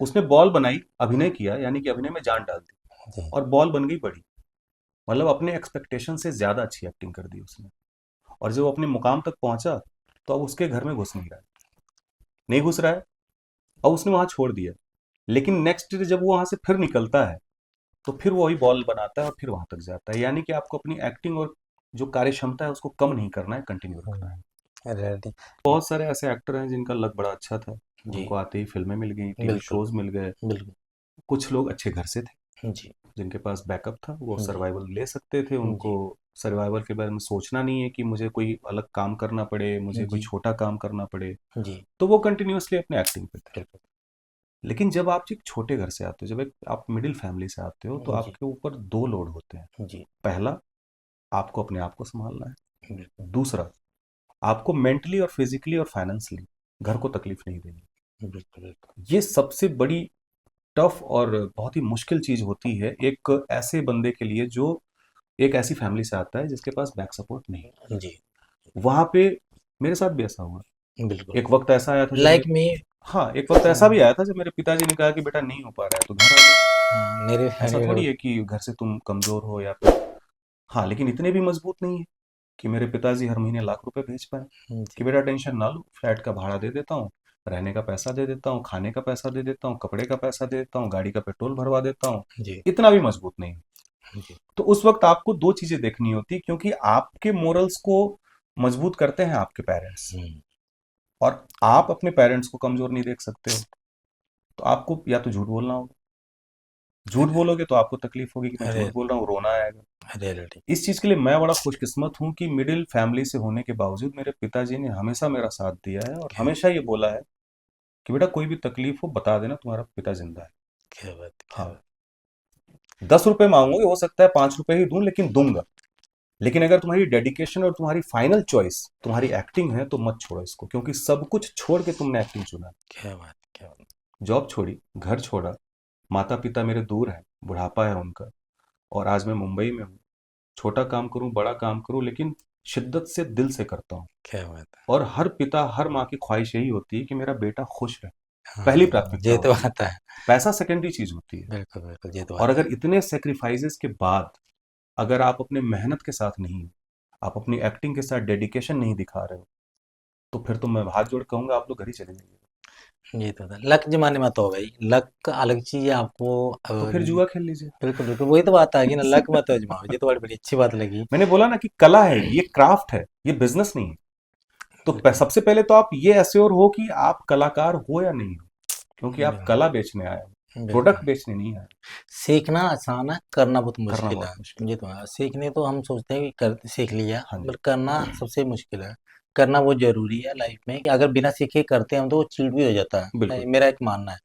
उसने बॉल बनाई, अभिनय किया, यानी कि अभिनय में जान डाल दी, जी और बॉल बन गई बड़ी। मतलब अपने एक्सपेक्टेशन से ज्यादा अच्छी एक्टिंग कर दी उसने। और जब वो अपने मुकाम तक पहुंचा तो अब उसके घर में घुस नहीं रहा है, नहीं घुस रहा है। अब उसने वहां छोड़ दिया। लेकिन नेक्स्ट डे जब वो वहां से फिर निकलता है तो फिर वो वही बॉल बनाता है और फिर वहां तक जाता है। यानी कि आपको अपनी एक्टिंग और जो कार्य क्षमता है उसको कम नहीं करना है, कंटिन्यू रखना है। रियलिटी। बहुत सारे ऐसे एक्टर हैं जिनका लक बड़ा अच्छा था, जी उनको आते ही फिल्में मिल गई, टीवी बिल्कुल शोज मिल गए। बिल्कुल। कुछ लोग अच्छे घर से थे, जी जिनके पास बैकअप था, वो जी सर्वाइवल ले सकते थे। उनको जी सर्वाइवल के बारे में सोचना नहीं है कि मुझे कोई अलग काम करना पड़े, मुझे कोई जी छोटा काम करना पड़े। जी तो वो कंटिन्यूअसली अपने एक्टिंग पे थे। बिल्कुल। लेकिन जब आप एक छोटे घर से आते हो, जब एक आप मिडिल फैमिली से आते हो, तो जी आपके ऊपर दो लोड होते हैं। जी पहला, आपको अपने आप को संभालना है। बिल्कुल दूसरा, आपको मेंटली और फिजिकली और फाइनेंशियली घर को तकलीफ नहीं देनी। बिल्कुल बिल्कुल। ये सबसे बड़ी टफ और बहुत ही मुश्किल चीज होती है एक ऐसे बंदे के लिए जो एक ऐसी फैमिली से आता है जिसके पास बैक सपोर्ट नहीं। जी वहां पे मेरे साथ भी ऐसा हुआ। बिल्कुल। एक वक्त ऐसा आया था जब मेरे, लाइक मी। हाँ एक वक्त ऐसा भी आया था जब मेरे पिताजी ने कहा कि बेटा नहीं हो पा रहा है तो घर आ जाओ। मेरी ऐसा फैमिली थोड़ी में। है कि घर से तुम कमजोर हो या फिर, हाँ लेकिन इतने भी मजबूत नहीं है कि मेरे पिताजी हर महीने लाख रुपए भेज पाए कि जी बेटा टेंशन ना लो, फ्लैट का भाड़ा दे देता हूँ, रहने का पैसा दे देता हूँ, खाने का पैसा दे देता हूँ, कपड़े का पैसा दे देता हूँ, गाड़ी का पेट्रोल भरवा देता हूँ। जी इतना भी मजबूत नहीं है। जी तो उस वक्त आपको दो चीजें देखनी होती, क्योंकि आपके मोरल्स को मजबूत करते हैं आपके पेरेंट्स, हम्म, और आप अपने पेरेंट्स को कमजोर नहीं देख सकते हो। तो आपको या तो झूठ बोलना होगा, झूठ बोलोगे तो आपको तकलीफ होगी कि मैं अरे झूठ बोल रहा हूँ, रोना आएगा। रियलिटी। इस चीज के लिए मैं बड़ा खुशकिस्मत हूँ कि मिडिल फैमिली से होने के बावजूद मेरे पिताजी ने हमेशा मेरा साथ दिया है और क्या हमेशा ये बोला है कि बेटा कोई भी तकलीफ हो बता देना, तुम्हारा पिता जिंदा है। क्या बात क्या हाँ बात। 10 रुपए मांगोगे, हो सकता है 5 रुपए ही दूं, लेकिन दूंगा। लेकिन अगर तुम्हारी डेडिकेशन और तुम्हारी फाइनल चॉइस तुम्हारी एक्टिंग है तो मत छोड़ो इसको, क्योंकि सब कुछ छोड़ के तुमने एक्टिंग चुना। क्या बात, क्या बात। जॉब छोड़ी, घर छोड़ा, माता पिता मेरे दूर हैं, बुढ़ापा है उनका, और आज मैं मुंबई में हूँ। छोटा काम करूँ बड़ा काम करूँ, लेकिन शिद्दत से दिल से करता हूँ। क्या बात है। और हर पिता हर माँ की ख्वाहिश यही होती है कि मेरा बेटा खुश रहे, हाँ, पहली प्राथमिकता ये तो होती है। बात है। पैसा सेकेंडरी चीज होती है। बिल्कुल, बिल्कुल, ये तो और बात है। अगर इतने सेक्रीफाइसेस के बाद अगर आप अपने मेहनत के साथ नहीं हो, आप अपनी एक्टिंग के साथ डेडिकेशन नहीं दिखा रहे हो, तो फिर तो मैं हाथ जोड़ कहूंगा आप लोग घर ही चले जाइए। ये तो था। लक जमाने में तो हो गई। लक का अलग चीज़ है आपको तो फिर जुआ खेल लीजिए। बिल्कुल, बिल्कुल, वही तो बात आ गई ना, लक मत आजमाओ। ये तो बड़ी अच्छी बात लगी। मैंने बोला ना कि कला है, ये क्राफ्ट है, ये बिजनेस नहीं है। तो बिल्कुल, सबसे पहले तो आप ये एश्योर हो कि आप कलाकार हो या नहीं हो, क्योंकि आप बिल्कुल, कला बेचने आए हो, बिल्कुल। प्रोडक्ट बेचने नहीं आए। सीखना आसान है, करना बहुत करना मुश्किल बहुत है। मुश्किल ये तो है। सीखने तो हम सोचते हैं कि कर सीख लिया, है। हाँ जी। पर करना सबसे मुश्किल है। करना बहुत ज़रूरी है लाइफ में, कि अगर बिना सीखे करते हैं हम तो वो चीट भी हो जाता है। बिल्कुल। मेरा एक मानना है।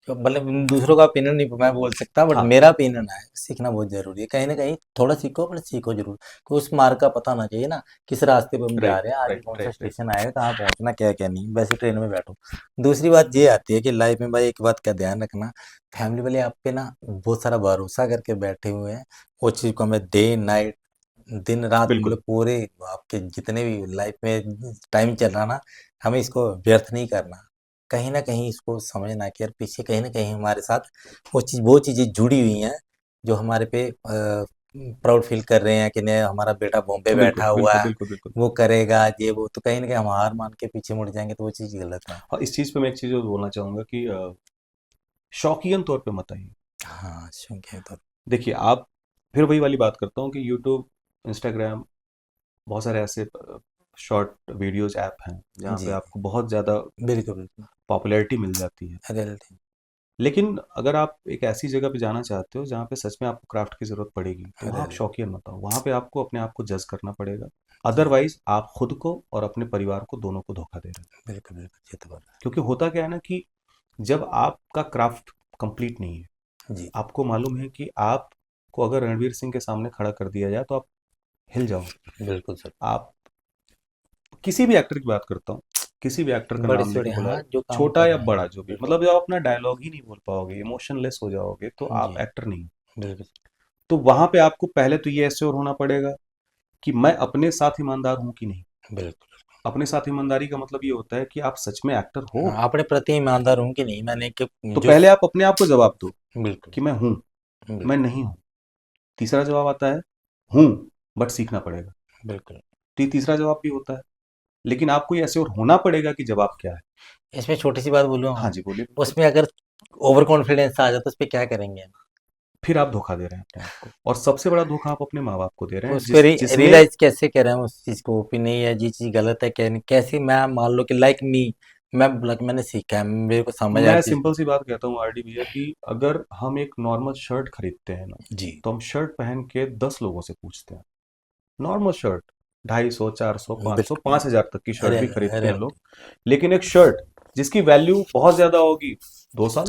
तो मतलब दूसरों का ओपिनियन नहीं मैं बोल सकता, बट हाँ। मेरा ओपिनियन है, सीखना बहुत ज़रूरी है। कहीं न कहीं थोड़ा सीखो, पर सीखो ज़रूर। कि उस मार्ग का पता होना चाहिए ना, किस रास्ते पे हम जा राइट रहे हैं, आगे राइट कौन-सा राइट राइट। स्टेशन आएगा, कहाँ पहुँचना, क्या-क्या नहीं। वैसे ट्रेन में बैठो। दूसरी बात ये आती है कि लाइफ में भाई एक बात का ध्यान रखना, फैमिली वाले आप पे ना बहुत सारा भरोसा करके बैठे हुए हैं। वो चीज़ को हमें डे नाइट, दिन-रात, बिल्कुल। मतलब पूरे आपके जितने भी लाइफ में टाइम चल रहा ना, हमें इसको व्यर्थ नहीं करना। कहीं न कहीं इसको समझना कि यार पीछे कहीं न कहीं हमारे साथ वो चीज़ें जुड़ी हुई हैं, जो हमारे पे प्राउड फ़ील कर रहे हैं कि नहीं, हमारा बेटा बॉम्बे बिल्कुल बैठा हुआ बिल्कुल है, बिल्कुल बिल्कुल। वो करेगा ये वो, तो कहीं न कहीं हम हार मान के पीछे मुड़ जाएँगे तो वो चीज़ गलत है। और इस चीज पे मैं एक चीज और बोलना चाहूंगा कि शौकियन तौर पे मत आइए। हाँ, शौक है तो देखिए आप, फिर वही वाली बात करता हूँ कि यूट्यूब, इंस्टाग्राम, बहुत सारे ऐसे शॉर्ट वीडियोस ऐप हैं जहाँ पे जी, आपको बहुत ज़्यादा बिल्कुल, बिल्कुल। पॉपुलैरिटी मिल जाती है। रियलिटी लेकिन अगर आप एक ऐसी जगह पे जाना चाहते हो जहाँ पे सच में आपको क्राफ्ट की ज़रूरत पड़ेगी, तो वहाँ आप रियलिटी शौकियन मत आओ। वहाँ पे आपको अपने आप को जज करना पड़ेगा। जी, अदरवाइज आप खुद को और अपने परिवार को दोनों को धोखा दे रहे हैं। बिल्कुल, बिल्कुल, ये तो बात क्योंकि होता क्या है ना कि जब आपका क्राफ्ट कंप्लीट नहीं है, है। जी, आपको मालूम है कि आपको अगर रणवीर सिंह के सामने खड़ा कर दिया जाए तो आप हिल जाओगे। बिल्कुल सर। आप, किसी भी एक्टर की बात करता हूँ, किसी भी एक्टर का बड़ी नाम से लेके बड़ी बुलाए, हाँ, जो काम छोटा कर या रहे बड़ा हैं। जो भी, बिल्कुल, मतलब जब आप अपना डायलॉग ही नहीं बोल पाओगे, इमोशनलेस हो जाओगे, तो जी, आप एक्टर नहीं हो। बिल्कुल, तो वहां पे आपको पहले तो ये एश्योर होना पड़ेगा कि मैं अपने साथ ईमानदार हूं कि नहीं। बिल्कुल। अपने साथ ईमानदारी का मतलब ये होता है कि आप सच में एक्टर हो। हाँ, अपने प्रति ईमानदार हूँ कि नहीं, मैंने कि तो जो पहले आप अपने आप को जवाब दो बिल्कुल, कि मैं हूं, बिल्कुल, मैं नहीं हूं। तीसरा जवाब आता है हूं, बट सीखना पड़ेगा। बिल्कुल। तो ये तीसरा जवाब भी होता है। लेकिन आपको ये एश्योर होना पड़ेगा कि जवाब क्या है। इसमें छोटी-सी बात बोलूँ हाँ हम, जी, बोलिए बिल्कुल। उसमें अगर ओवर कॉन्फिडेंस आ जाए तो उसपे क्या करेंगे हम? फिर आप धोखा दे रहे हैं अपने आप को, और सबसे बड़ा धोखा आप अपने माँ बाप को दे रहे हैं, उसको जिसने। रियलाइज़ कैसे करें हम उस चीज़ को कि नहीं है, ये चीज़ गलत है क्या नहीं? कैसे मैं मान लो कि लाइक मी, मैंने सीखा है, मेरे को समझ आ मैं चीज़ सिंपल सी बात कहता हूँ आरडी भैया कि अगर हम एक नॉर्मल शर्ट खरीदते हैं ना, जी, तो हम शर्ट पहन के 10 लोगों से पूछते हैं। नॉर्मल शर्ट 250, 400, 500, बिल्कुल, 5,000 तक की शर्ट भी खरीदते हैं लोग। रियलिटी लेकिन एक शर्ट जिसकी वैल्यू बहुत ज्यादा होगी, 2 साल,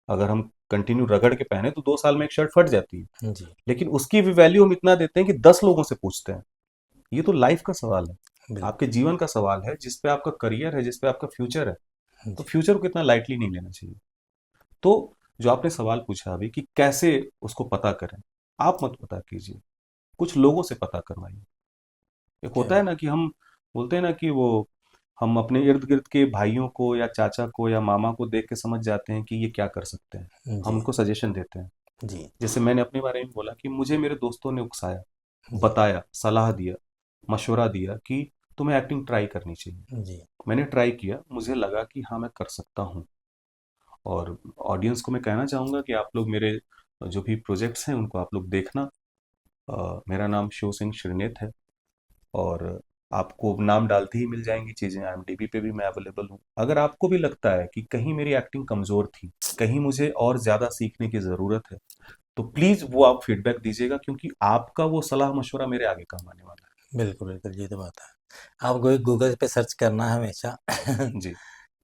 अगर हम कंटिन्यू रगड़ के पहने तो 2 साल में एक शर्ट फट जाती है। जी, लेकिन उसकी भी वैल्यू हम इतना देते हैं कि 10 लोगों से पूछते हैं। ये तो लाइफ का सवाल है, आपके बिल्कुल, जीवन का सवाल है, जिसपे आपका करियर है, जिसपे आपका फ्यूचर है। तो जी, फ्यूचर को कितना लाइटली नहीं लेना चाहिए। तो जो आपने सवाल पूछा अभी कि कैसे उसको पता करें, आप मत पता कीजिए, कुछ लोगों से पता करवाइए। एक क्या होता है ना कि हम बोलते हैं ना कि वो, हम अपने इर्द गिर्द के भाइयों को या चाचा को या मामा को देख के समझ जाते हैं कि ये क्या कर सकते हैं। हम जी, उनको सजेशन देते हैं। जी, जैसे मैंने अपने बारे में बोला कि मुझे मेरे दोस्तों ने उकसाया, जी, बताया, सलाह दिया, मशवरा दिया कि तुम्हें एक्टिंग ट्राई करनी चाहिए। जी, मैंने ट्राई किया, मुझे लगा कि हाँ मैं कर सकता हूँ। और ऑडियंस को मैं कहना चाहूँगा कि आप लोग मेरे जो भी प्रोजेक्ट्स हैं उनको आप लोग देखना। मेरा नाम शिव सिंह श्रीनेत है, और आपको नाम डालते ही मिल जाएंगी चीज़ें। IMDb पे भी मैं अवेलेबल हूँ। अगर आपको भी लगता है कि कहीं मेरी एक्टिंग कमज़ोर थी, कहीं मुझे और ज़्यादा सीखने की ज़रूरत है, तो प्लीज़ वो आप फीडबैक दीजिएगा, क्योंकि आपका वो सलाह मशवरा मेरे आगे काम आने वाला बिल्कुल, बिल्कुल, ये तो बात है। आप गूगल पे सर्च करना है हमेशा। है। जी।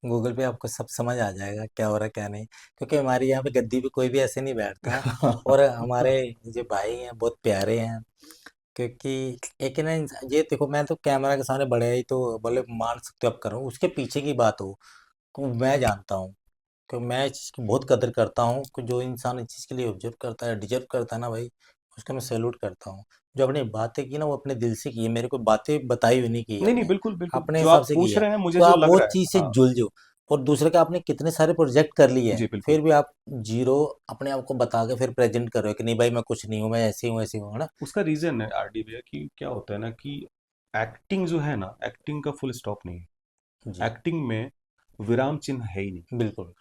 गूगल पे आपको सब समझ आ जाएगा क्या हो रहा है क्या नहीं, क्योंकि हमारे यहाँ पे गद्दी पे कोई भी ऐसे नहीं बैठता। और हमारे जो भाई हैं बहुत प्यारे हैं, क्योंकि एक है ना ये देखो, मैं तो कैमरा के सामने बड़े ही तो बोले मान सकते हो आप, करो उसके पीछे की बात हो को मैं जानता हूँ, क्योंकि मैं इस चीज़ की बहुत कदर करता हूँ कि जो इंसान इस चीज़ के लिए ऑब्जर्व करता है, डिजर्व करता है ना भाई, उसका मैं सैल्यूट करता हूँ। जो अपनी बातें की ना वो अपने दिल से की है, मेरे को बातें बताई हुई नहीं की है नहीं नहीं, अपने बिल्कुल बिल्कुल, अपने जो हिसाब आप से की पूछ है। रहे हैं मुझे तो जो आप लग वो रहा है, चीज़ से हाँ। जुड़ जाओ। और दूसरे का आपने कितने सारे प्रोजेक्ट कर लिए हैं, जी बिल्कुल। फिर भी आप जीरो अपने आप को बता के फिर प्रेजेंट कर रहे हो कि नहीं भाई मैं कुछ नहीं हूँ, मैं ऐसे ही हूँ, ऐसे ही हूँ, है ना। उसका रीजन है आरडी भैया कि क्या होता है ना कि एक्टिंग जो है ना, एक्टिंग का फुल स्टॉप नहीं है। जी एक्टिंग में विराम चिन्ह है ही नहीं। बिल्कुल।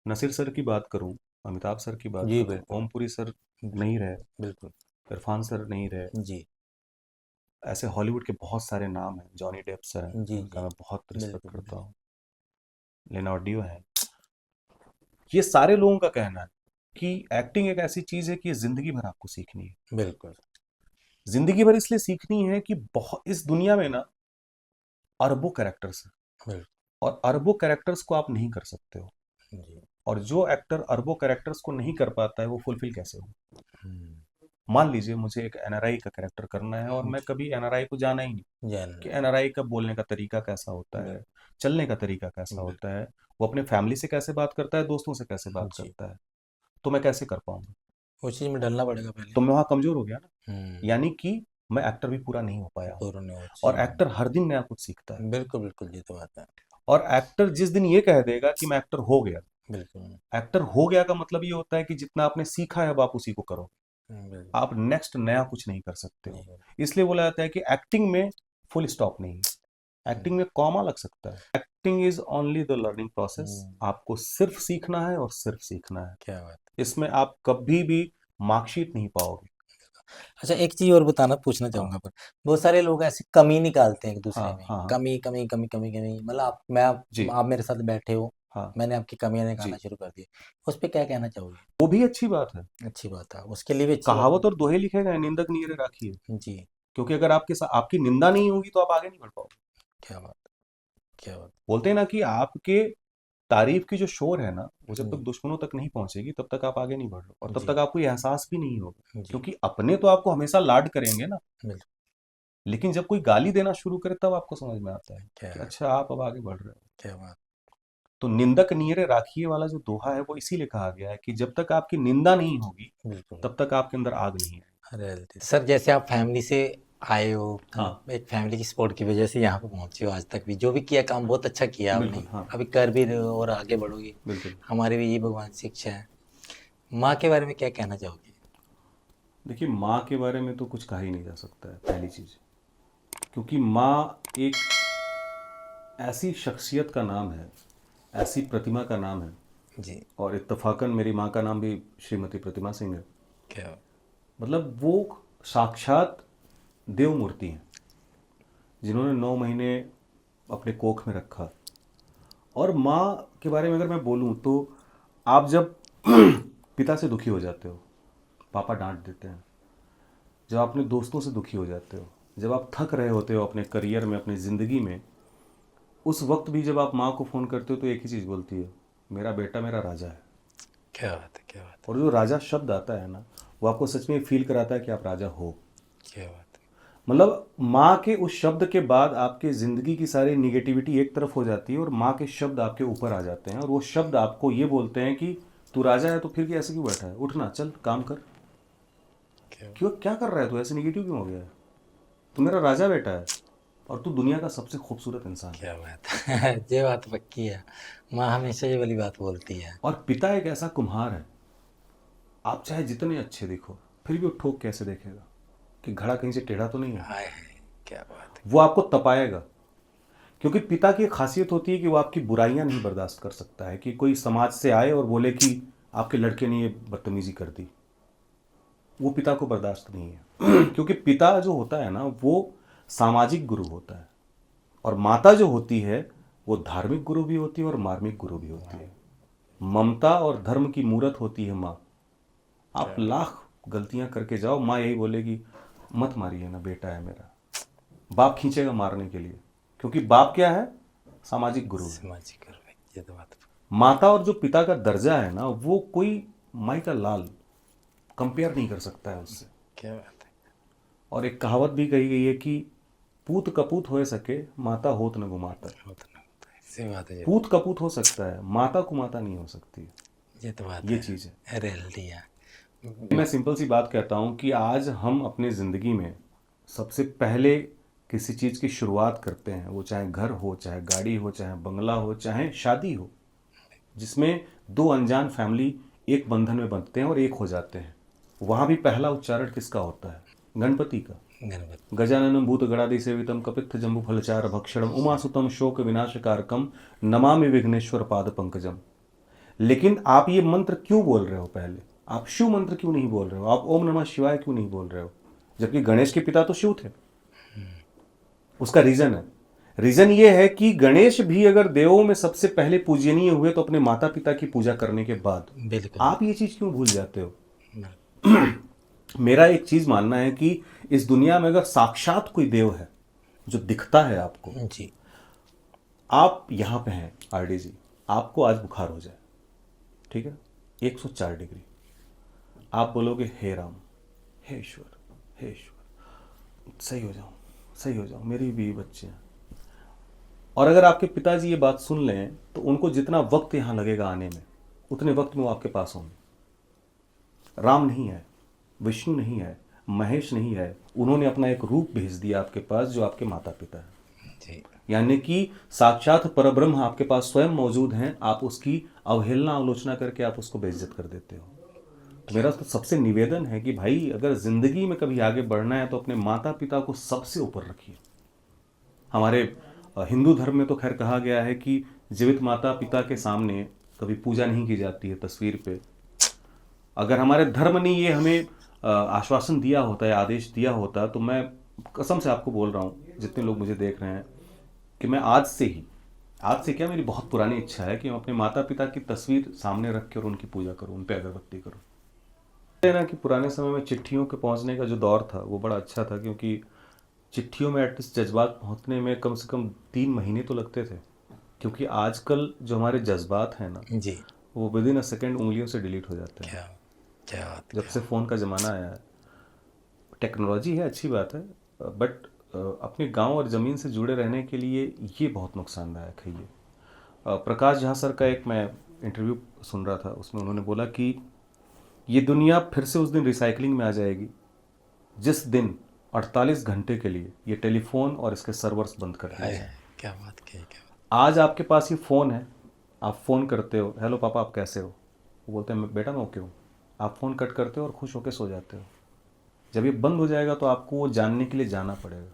नसीर सर की बात करूं, अमिताभ सर की बात जी करूं, बिल्कुल। ओमपुरी सर बिल्कुल। नहीं रहे, बिल्कुल। इरफान सर नहीं रहे, जी ऐसे हॉलीवुड के बहुत सारे नाम हैं, जॉनी डेप सर हैं जी उनका जी। मैं बहुत रिस्पेक्ट बिल्कुल करता बिल्कुल। हूँ, लेनार्डियो हैं। ये सारे लोगों का कहना है कि एक्टिंग एक ऐसी चीज है कि ये जिंदगी भर आपको सीखनी है। बिल्कुल। जिंदगी भर इसलिए सीखनी है कि बहुत इस दुनिया में ना अरबों कैरेक्टर्स हैं, बिल्कुल। और अरबों कैरेक्टर्स को आप नहीं कर सकते हो। जी। और जो एक्टर अरबों कैरेक्टर्स को नहीं कर पाता है वो फुलफिल कैसे हो। हम्म। मान लीजिए मुझे एक एनआरआई का कैरेक्टर करना है और मैं कभी एनआरआई को जाना ही नहीं जैन। कि एनआरआई का बोलने का तरीका कैसा होता है, चलने का तरीका कैसा बिल्कुल। होता है, वो अपने फैमिली से कैसे बात करता है, दोस्तों से कैसे बात जी। करता है, तो मैं कैसे कर पाऊंगा। उस चीज में डलना पड़ेगा पहले। तो मैं वहां कमजोर हो गया ना। हम्म। यानी कि मैं एक्टर भी पूरा नहीं हो पाया हूँ। पूर्ण हो और चीज में। एक्टर हर दिन नया कुछ सीखता है। बिल्कुल बिल्कुल, ये तो बात है। और एक्टर जिस दिन ये कह देगा कि मैं एक्टर हो गया, बिल्कुल। एक्टर हो गया का मतलब ये होता है कि जितना आपने सीखा है अब आप उसी को करो। बिल्कुल। आप नेक्स्ट नया कुछ नहीं कर सकते हो। नहीं। इसलिए बोला जाता है कि एक्टिंग में फुल स्टॉप नहीं है, एक्टिंग में कॉमा लग सकता है। Acting is only the learning process. आपको सिर्फ सीखना है और सिर्फ सीखना है। क्या बात। इसमें आप कभी भी मार्कशीट नहीं पाओगे। अच्छा एक चीज और बताना पूछना हाँ चाहूंगा, पर बहुत सारे लोग ऐसे कमी निकालते हैं एक दूसरे हाँ में, हाँ हाँ। कमी कमी कमी कमी कमी, मतलब जी आप मेरे साथ बैठे हो, हाँ। मैंने आपकी कमियां निकालना जी, शुरू कर दी, उस पे क्या कहना चाहोगे। वो भी अच्छी बात है। अच्छी बात है, उसके लिए भी अच्छी बात है। कहावत और दोहे लिखे गए, निंदक नीरे राखिए। जी। क्योंकि अगर आपके साथ आपकी निंदा नहीं होगी तो आप आगे नहीं बढ़ पाओगे। क्या बात। क्या बात। बोलते हैं ना कि आपके तारीफ की जो शोर है ना, वो जब तक जी दुश्मनों तक नहीं पहुंचेगी तब तक आप आगे नहीं बढ़ रहे, और तब जी तक आपको ये एहसास भी नहीं होगा। जी। क्योंकि अपने तो आपको हमेशा लाड करेंगे ना, बिल्कुल। लेकिन जब कोई गाली देना शुरू करे तब आपको समझ में आता है क्या। कि अच्छा आप अब आगे बढ़ रहे हो। क्या बात। तो निंदक नीरे राखिए वाला जो दोहा है वो इसीलिए कहा गया है कि जब तक आपकी निंदा नहीं होगी बिल्कुल। तब तक आपके अंदर आग नहीं है। रियलिटी सर, जैसे आप फैमिली से आए हो, हाँ एक फैमिली की सपोर्ट की वजह से यहाँ पे पहुंचे हो, आज तक भी जो भी किया काम बहुत अच्छा किया आपने, बिल्कुल, हाँ अभी कर भी रहे हो और आगे बढ़ोगे। बिल्कुल। हमारी भी ये भगवान से इच्छा है। माँ के बारे में क्या कहना चाहोगे। देखिए, माँ के बारे में तो कुछ कहा ही नहीं जा सकता है, पहली चीज। क्योंकि माँ एक ऐसी शख्सियत का नाम है, ऐसी प्रतिमा का नाम है। जी। और इत्तफाकन मेरी माँ का नाम भी श्रीमती प्रतिमा सिंह है। क्या। मतलब वो साक्षात देव मूर्ति हैं, जिन्होंने 9 महीने अपने कोख में रखा। और माँ के बारे में अगर मैं बोलूँ तो आप जब पिता से दुखी हो जाते हो, पापा डांट देते हैं, जब अपने दोस्तों से दुखी हो जाते हो, जब आप थक रहे होते हो अपने करियर में, अपनी ज़िंदगी में, उस वक्त भी जब आप माँ को फ़ोन करते हो तो एक ही चीज़ बोलती है, मेरा बेटा मेरा राजा है। क्या बात है। क्या बात और जो राजा शब्द आता है ना, वो आपको सच में फील कराता है कि आप राजा हो। है। क्या बात है। मतलब माँ के उस शब्द के बाद आपके ज़िंदगी की सारी निगेटिविटी एक तरफ हो जाती है और माँ के शब्द आपके ऊपर आ जाते हैं, और वो शब्द आपको ये बोलते हैं कि तू राजा है तो फिर भी ऐसे क्यों बैठा है, उठना, चल काम कर। क्या। क्यों, क्या कर रहा है तू, ऐसे निगेटिव क्यों हो गया है, तू मेरा राजा बेटा है और तू दुनिया का सबसे खूबसूरत इंसान है। क्या बात है। ये बात पक्की है, माँ हमेशा ये वाली बात बोलती है। और पिता एक ऐसा कुम्हार है, आप चाहे जितने अच्छे दिखो फिर भी वो ठोक कैसे देखेगा कि घड़ा कहीं से टेढ़ा तो नहीं है। हाय हाय। क्या बात है। वो आपको तपाएगा। क्योंकि पिता की एक खासियत होती है कि वो आपकी बुराइयां नहीं बर्दाश्त कर सकता है, कि कोई समाज से आए और बोले कि आपके लड़के ने ये बदतमीजी कर दी, वो पिता को बर्दाश्त नहीं है। क्योंकि पिता जो होता है ना, वो सामाजिक गुरु होता है, और माता जो होती है वो धार्मिक गुरु भी होती है और मार्मिक गुरु भी होती है। ममता और धर्म की मूरत होती है माँ। आप क्या। लाख गलतियां करके जाओ, माँ यही बोलेगी मत मारिए ना, बेटा है मेरा। बाप खींचेगा मारने के लिए, क्योंकि बाप क्या है, सामाजिक गुरु है। समझ कर भाई। ये तो बात माता और जो पिता का दर्जा है ना, वो कोई माई का लाल कंपेयर नहीं कर सकता है उससे। क्या बात है। और एक कहावत भी कही गई है कि पूत कपूत हो सके, माता होत न गुमाता। होता ना होता है, सही बात है। पूत कपूत हो सकता है, माता कुमाता नहीं हो सकती। ये तो बात ये है। चीज़ है। रियलिटी है। मैं सिंपल सी बात कहता हूँ कि आज हम अपनी ज़िंदगी में सबसे पहले किसी चीज़ की शुरुआत करते हैं, वो चाहे घर हो, चाहे गाड़ी हो, चाहे बंगला हो, चाहे शादी हो, जिसमें दो अनजान फैमिली एक बंधन में बंधते हैं और एक हो जाते हैं। वहाँ भी पहला उच्चारण किसका होता है? गणपति का। गणपति। गजाननं भूतगणादि सेवितं कपित्थ जम्बुफलचार भक्षणम उमासुतम शोक विनाशकारकम नमामि विघ्नेश्वर पाद पंकजम। लेकिन आप ये मंत्र क्यों बोल रहे हो? पहले आप शिव मंत्र क्यों नहीं बोल रहे हो? आप ओम नमः शिवाय क्यों नहीं बोल रहे हो? जबकि गणेश के पिता तो शिव थे। उसका रीजन है, रीजन ये है कि गणेश भी अगर देवों में सबसे पहले पूजनीय हुए तो अपने माता पिता की पूजा करने के बाद। बिल्कुल। आप ये चीज क्यों भूल जाते हो? बिल्कुल। मेरा एक चीज मानना है कि इस दुनिया में अगर साक्षात कोई देव है जो दिखता है आपको, जी। आप यहां पे हैं आरडी जी, आपको आज बुखार हो जाए, ठीक है, 104 डिग्री, आप बोलोगे हे राम, हे ईश्वर, हे ईश्वर, सही हो जाऊं, सही हो जाऊं, मेरे भी बच्चे हैं। और अगर आपके पिताजी ये बात सुन लें तो उनको जितना वक्त यहां लगेगा आने में, उतने वक्त में वो आपके पास होंगे। राम नहीं है, विष्णु नहीं है, महेश नहीं है, उन्होंने अपना एक रूप भेज दिया आपके पास जो आपके माता पिता है। जी। यानी कि साक्षात परब्रह्म आपके पास स्वयं मौजूद हैं, आप उसकी अवहेलना आलोचना करके आप उसको बेइज्जत कर देते हो। तो मेरा तो सबसे निवेदन है कि भाई अगर जिंदगी में कभी आगे बढ़ना है तो अपने माता पिता को सबसे ऊपर रखिए। हमारे हिंदू धर्म में तो खैर कहा गया है कि जीवित माता पिता के सामने कभी पूजा नहीं की जाती है तस्वीर पे। अगर हमारे धर्म ने ये हमें आश्वासन दिया होता है, आदेश दिया होता, तो मैं कसम से आपको बोल रहा हूँ, जितने लोग मुझे देख रहे हैं, कि मैं आज से क्या, मेरी बहुत पुरानी इच्छा है कि मैं अपने माता पिता की तस्वीर सामने रख के और उनकी पूजा करूँ, उन पे अगरबत्ती करूँ। ना कि पुराने समय में चिट्ठियों के पहुंचने का जो दौर था वो बड़ा अच्छा था, क्योंकि चिट्ठियों में एटलीस्ट जज्बात पहुंचने में कम से कम 3 महीने तो लगते थे। क्योंकि आजकल जो हमारे जज्बात हैं ना, जी। वो विद इन अ सेकेंड उंगलियों से डिलीट हो जाते हैं। क्या क्या बात। जब से फ़ोन का ज़माना आया है, टेक्नोलॉजी है, अच्छी बात है, बट अपने गांव और ज़मीन से जुड़े रहने के लिए ये बहुत नुकसानदायक है। ये प्रकाश झा सर का एक मैं इंटरव्यू सुन रहा था, उसमें उन्होंने बोला कि ये दुनिया फिर से उस दिन रिसाइकलिंग में आ जाएगी जिस दिन 48 घंटे के लिए ये टेलीफोन और इसके सर्वर्स बंद कर दिए जाएं। क्या बात कही, क्या बात। आज आपके पास ये फ़ोन है, आप फ़ोन करते हो, हेलो पापा आप कैसे हो, वो बोलते हैं बेटा मैं ओके हूँ, आप फ़ोन कट करते हो और खुश होकर सो जाते हो। जब ये बंद हो जाएगा तो आपको वो जानने के लिए जाना पड़ेगा,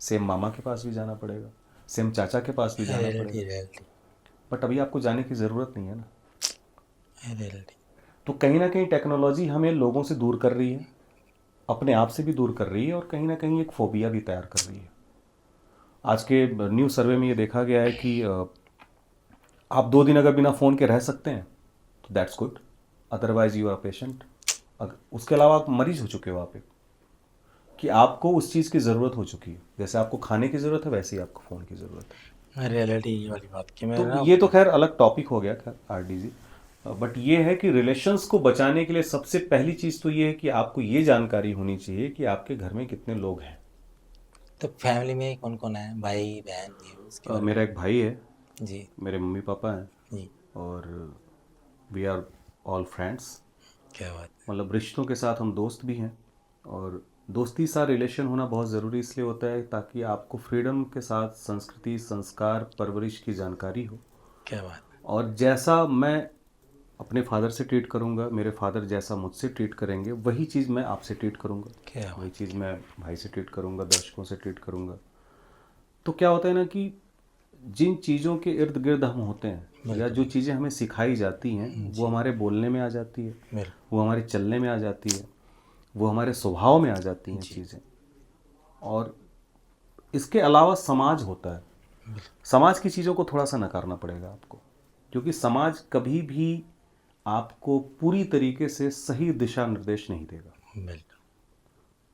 सेम मामा के पास भी जाना पड़ेगा, सेम चाचा के पास भी जाना पड़ेगा, बट अभी आपको जाने की ज़रूरत नहीं है ना। तो कहीं ना कहीं टेक्नोलॉजी हमें लोगों से दूर कर रही है, अपने आप से भी दूर कर रही है, और कहीं ना कहीं एक फोबिया भी तैयार कर रही है। आज के न्यू सर्वे में ये देखा गया है कि आप 2 दिन अगर बिना फ़ोन के रह सकते हैं तो that's good, otherwise you are patient. उसके अलावा आप मरीज हो चुके हो, आप एक कि आपको उस चीज़ की ज़रूरत हो चुकी है, जैसे आपको खाने की ज़रूरत है वैसे ही आपको फ़ोन की ज़रूरत है। रियलिटी वाली बात की मैं तो ये तो खैर अलग टॉपिक हो गया खैर आरडी जी, बट ये है कि रिलेशंस को बचाने के लिए सबसे पहली चीज़ तो ये है कि आपको ये जानकारी होनी चाहिए कि आपके घर में कितने लोग हैं। तो फैमिली में कौन कौन है, भाई बहन, ये उसके बारे मेरा एक भाई है, में। जी। मेरे मम्मी पापा हैं, जी। और वी आर ऑल फ्रेंड्स। क्या बात। मतलब रिश्तों के साथ हम दोस्त भी हैं, और दोस्ती सा रिलेशन होना बहुत ज़रूरी इसलिए होता है ताकि आपको फ्रीडम के साथ संस्कृति, संस्कार, परवरिश की जानकारी हो। क्या बात। और जैसा मैं अपने फादर से ट्रीट करूंगा, मेरे फादर जैसा मुझसे ट्रीट करेंगे, वही चीज़ मैं आपसे ट्रीट करूंगा, क्या वही चीज़ मैं भाई से ट्रीट करूंगा, दर्शकों से ट्रीट करूंगा। तो क्या होता है ना कि जिन चीज़ों के इर्द गिर्द हम होते हैं या जो चीज़ें हमें सिखाई जाती हैं वो हमारे बोलने में आ जाती है, वो हमारे चलने में आ जाती है, वो हमारे स्वभाव में आ जाती हैं चीज़ें। और इसके अलावा समाज होता है, समाज की चीज़ों को थोड़ा सा नकारना पड़ेगा आपको, क्योंकि समाज कभी भी आपको पूरी तरीके से सही दिशा निर्देश नहीं देगा।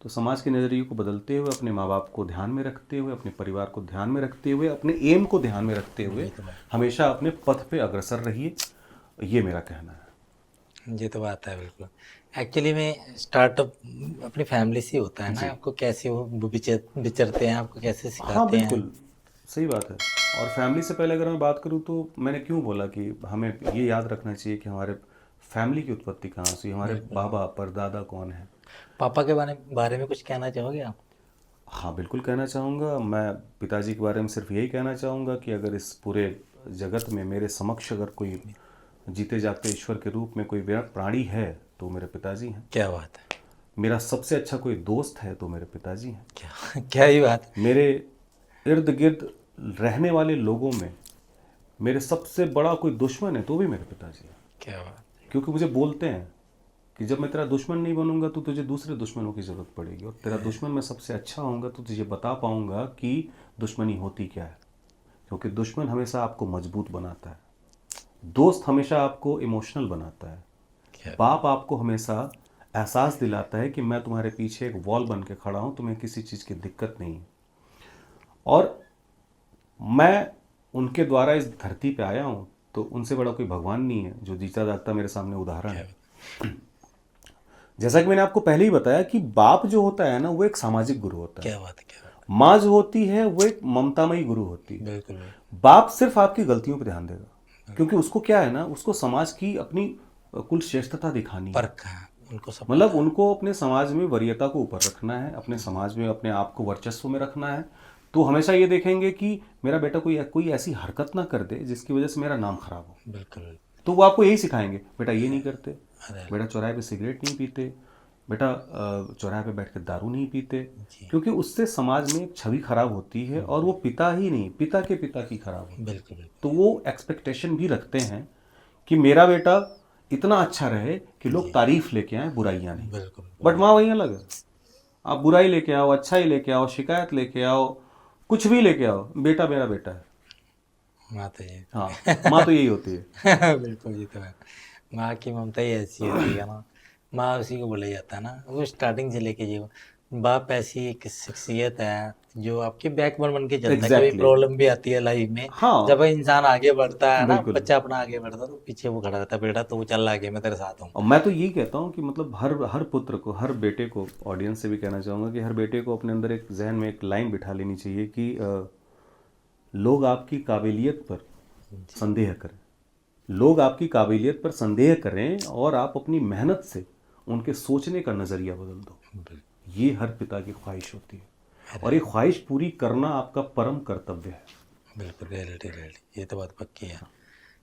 तो समाज के नज़रिए को बदलते हुए, अपने माँ बाप को ध्यान में रखते हुए, अपने परिवार को ध्यान में रखते हुए, अपने एम को ध्यान में रखते हुए हमेशा अपने पथ पे अग्रसर रहिए, ये मेरा कहना है। ये तो बात है बिल्कुल। एक्चुअली में स्टार्टअप अपनी फैमिली से ही होता है ना, आपको कैसे वो विचरते हैं, आपको कैसे हाँ सिखाते हैं। बिल्कुल सही बात है। और फैमिली से पहले अगर मैं बात करूँ तो मैंने क्यों बोला कि हमें ये याद रखना चाहिए कि हमारे फैमिली की उत्पत्ति कहाँ से, हमारे बाबा परदादा कौन है। पापा के बारे में कुछ कहना चाहोगे आप? हाँ बिल्कुल कहना चाहूँगा। मैं पिताजी के बारे में सिर्फ यही कहना चाहूँगा कि अगर इस पूरे जगत में मेरे समक्ष अगर कोई जीते जागते ईश्वर के रूप में कोई प्राणी है तो मेरे पिताजी हैं। क्या बात है, मेरा सबसे अच्छा कोई दोस्त है तो मेरे पिताजी हैं। क्या ही बात है। मेरे इर्द गिर्द रहने वाले लोगों में मेरे सबसे बड़ा कोई दुश्मन है तो भी मेरे पिताजी हैं। क्या बात है। क्योंकि मुझे बोलते हैं कि जब मैं तेरा दुश्मन नहीं बनूंगा तो तुझे दूसरे दुश्मनों की ज़रूरत पड़ेगी, और तेरा दुश्मन मैं सबसे अच्छा होऊंगा तो तुझे बता पाऊंगा कि दुश्मनी होती क्या है। क्योंकि दुश्मन हमेशा आपको मजबूत बनाता है, दोस्त हमेशा आपको इमोशनल बनाता है, बाप आपको हमेशा एहसास दिलाता है कि मैं तुम्हारे पीछे एक वॉल बन के खड़ा हूँ, तुम्हें किसी चीज़ की दिक्कत नहीं है। और मैं उनके द्वारा इस धरती पे आया हूँ, तो उनसे बड़ा कोई भगवान नहीं है जो जीता जागता मेरे सामने उदाहरण है। जैसा कि मैंने आपको पहले ही बताया कि बाप जो होता है ना वो एक सामाजिक गुरु होता है। क्या बात है, क्या बात माँ जो होती है वो एक ममतामयी गुरु होती है। है। बिल्कुल। बाप सिर्फ आपकी गलतियों पर ध्यान देगा, क्योंकि उसको क्या है ना, उसको समाज की अपनी कुल श्रेष्ठता दिखानी है। परख है उनको, सब मतलब उनको अपने समाज में वरीयता को ऊपर रखना है, अपने समाज में अपने आप को वर्चस्व में रखना है। तो हमेशा ये देखेंगे कि मेरा बेटा कोई ऐसी हरकत ना कर दे जिसकी वजह से मेरा नाम खराब हो। बिल्कुल। तो वो आपको यही सिखाएंगे, बेटा ये नहीं करते, अरे बेटा चौराहे पे सिगरेट नहीं पीते, बेटा चौराहे पे बैठ के दारू नहीं पीते। क्योंकि उससे समाज में एक छवि खराब होती है, और वो पिता ही नहीं, पिता के पिता की खराब होती है। बिल्कुल। तो वो एक्सपेक्टेशन भी रखते हैं कि मेरा बेटा इतना अच्छा रहे कि लोग तारीफ लेके आए, बुराइयां नहीं। बिल्कुल। बट माँ वही अलग है, आप बुराई लेके आओ, अच्छाई लेके आओ, शिकायत लेके आओ, कुछ भी लेके आओ, बेटा मेरा बेटा है। माँ तो ये हाँ माँ तो यही होती है। बिल्कुल, ये तो है। माँ की ममता ही ऐसी होती है ना, माँ उसी को बोला जाता है ना, वो स्टार्टिंग से लेके जो बाप ऐसी एक शख्सियत है जो आपकी बैकबोन बन के चलता है। कभी एग्जैक्टली। प्रॉब्लम भी आती है लाइफ में, हाँ जब इंसान आगे बढ़ता है ना, बिल्कुल। बच्चा अपना आगे बढ़ता है तो पीछे वो खड़ा रहता है, बेटा तो वो चल आगे, मैं तेरे साथ हूँ। और मैं तो यही कहता हूँ कि मतलब हर पुत्र को, हर बेटे को, ऑडियंस से भी कहना चाहूँगा कि हर बेटे को अपने अंदर एक जहन में एक लाइन बिठा लेनी चाहिए कि लोग आपकी काबिलियत पर संदेह करें, लोग आपकी काबिलियत पर संदेह करें, और आप अपनी मेहनत से उनके सोचने का नज़रिया बदल दो। ये हर पिता की ख्वाहिश होती है, और ये ख्वाहिश पूरी करना आपका परम कर्तव्य है। बिल्कुल, रियलिटी, ये तो बात पक्की है।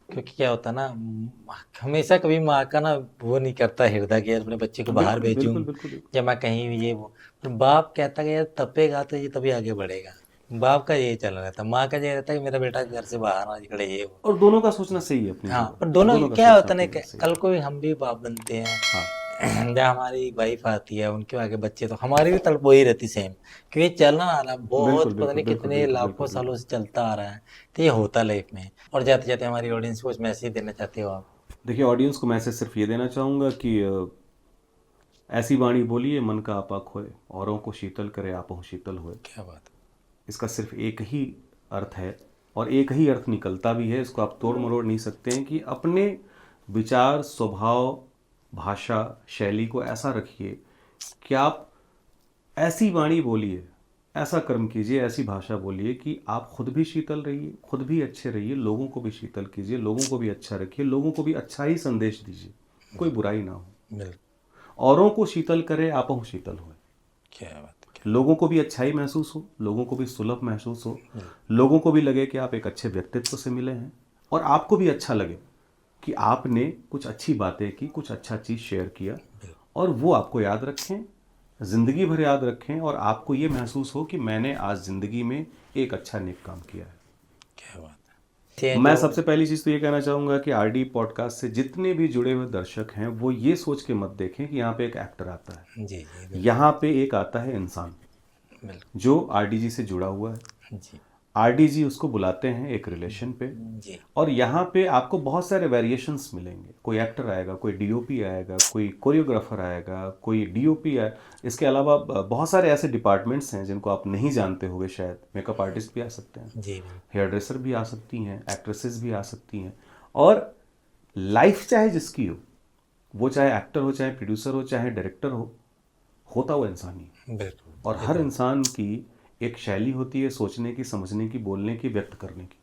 क्योंकि क्या होता है ना, हमेशा कभी माँ का ना वो नहीं करता हृदय कि यार अपने बच्चे को बाहर भेजूं, बिल्कुल बिल्कुल। या मैं कहीं भी ये वो, पर बाप कहता है यार तपेगा तो ये तभी आगे बढ़ेगा। बाप का ये चल रहता है, माँ का ये रहता है कि मेरा बेटा घर से बाहर ना निकले, ये वो। और दोनों का सोचना सही है अपनी हाँ, जगह। पर दोनों का क्या सोचना होता है ना, अपनी जगह सही है। कल को हम भी बाप बनते हैं, हाँ जब हमारी वाइफ आती है उनके आगे बच्चे, तो हमारी भी तड़प वही रहती सेम, क्योंकि चलना आ रहा बहुत बिल्कुल पता नहीं बिल्कुल कितने बिल्कुल लाखों बिल्कुल सालों से चलता आ रहा है। तो ये होता लाइफ में। और जाते जाते हमारी ऑडियंस को कुछ मैसेज देना चाहते हो आप? देखिए, ऑडियंस को मैसेज सिर्फ ये देना चाहूँगा कि ऐसी वाणी बोलिए मन का आपा खोए, औरों को शीतल करे आपो शीतल होए। क्या बात है। इसका सिर्फ एक ही अर्थ है, और एक ही अर्थ निकलता भी है, इसको आप तोड़ मरोड़ नहीं सकते हैं, कि अपने विचार, स्वभाव, भाषा, शैली को ऐसा रखिए कि आप ऐसी वाणी बोलिए, ऐसा कर्म कीजिए, ऐसी भाषा बोलिए कि आप खुद भी शीतल रहिए, खुद भी अच्छे रहिए, लोगों को भी शीतल कीजिए, लोगों को भी अच्छा रखिए, लोगों को भी अच्छा ही संदेश दीजिए, कोई बुराई ना हो। बिल्कुल। औरों को शीतल करे आपहु शीतल होए। क्या बात है। लोगों को भी अच्छाई महसूस हो, लोगों को भी सुलभ महसूस हो, लोगों को भी लगे कि आप एक अच्छे व्यक्तित्व से मिले हैं, और आपको भी अच्छा लगे कि आपने कुछ अच्छी बातें की, कुछ अच्छा चीज़ शेयर किया, और वो आपको याद रखें, ज़िंदगी भर याद रखें, और आपको ये महसूस हो कि मैंने आज ज़िंदगी में एक अच्छा नेक काम किया है। क्या बात है। मैं सबसे पहली चीज़ तो ये कहना चाहूँगा कि आरडी पॉडकास्ट से जितने भी जुड़े हुए दर्शक हैं वो ये सोच के मत देखें कि यहाँ पे एक एक्टर आता है। जी जी यहाँ पे एक आता है इंसान बिल्कुल। जो आरडीजी से जुड़ा हुआ है, जी आरडीजी उसको बुलाते हैं एक रिलेशन पे, जी और यहाँ पे आपको बहुत सारे वेरिएशंस मिलेंगे। कोई एक्टर आएगा, कोई डीओपी आएगा, कोई कोरियोग्राफर आएगा, कोई डीओपी है। इसके अलावा बहुत सारे ऐसे डिपार्टमेंट्स हैं जिनको आप नहीं जानते होंगे शायद। मेकअप आर्टिस्ट भी आ सकते हैं, जी बिल्कुल। हेयर ड्रेसर भी आ सकती हैं, एक्ट्रेसेस भी आ सकती हैं। और लाइफ चाहे जिसकी हो, वो चाहे एक्टर हो, चाहे प्रोड्यूसर हो, चाहे डायरेक्टर हो, होता वो इंसान ही है। बिल्कुल और हर इंसान की एक शैली होती है सोचने की, समझने की, बोलने की, व्यक्त करने की।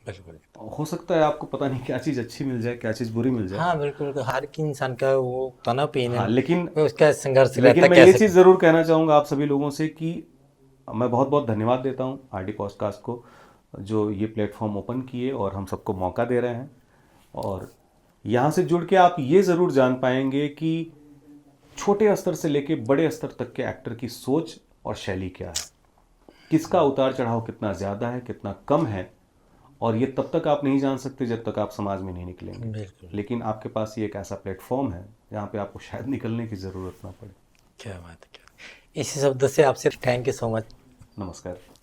बिल्कुल। हो सकता है आपको पता नहीं क्या चीज़ अच्छी मिल जाए, क्या चीज़ बुरी मिल जाए। हाँ बिल्कुल, हर एक इंसान का वो तो ना हाँ, ओपिनियन, लेकिन उसका संघर्ष रहता लेकिन है मैं ये कैसे। चीज़ ज़रूर कहना चाहूँगा आप सभी लोगों से कि मैं बहुत बहुत धन्यवाद देता हूँ आरडी पॉडकास्ट को, जो ये प्लेटफॉर्म ओपन किए और हम सबको मौका दे रहे हैं। और यहाँ से जुड़ के आप ये ज़रूर जान पाएंगे कि छोटे स्तर से लेके बड़े स्तर तक के एक्टर की सोच और शैली क्या है, किसका उतार चढ़ाव कितना ज़्यादा है, कितना कम है। और ये तब तक आप नहीं जान सकते जब तक आप समाज में नहीं निकलेंगे। बिल्कुल। लेकिन आपके पास ये एक ऐसा प्लेटफॉर्म है जहाँ पे आपको शायद निकलने की ज़रूरत ना पड़े। क्या बात है, क्या इसी शब्द से आपसे थैंक यू सो मच। नमस्कार।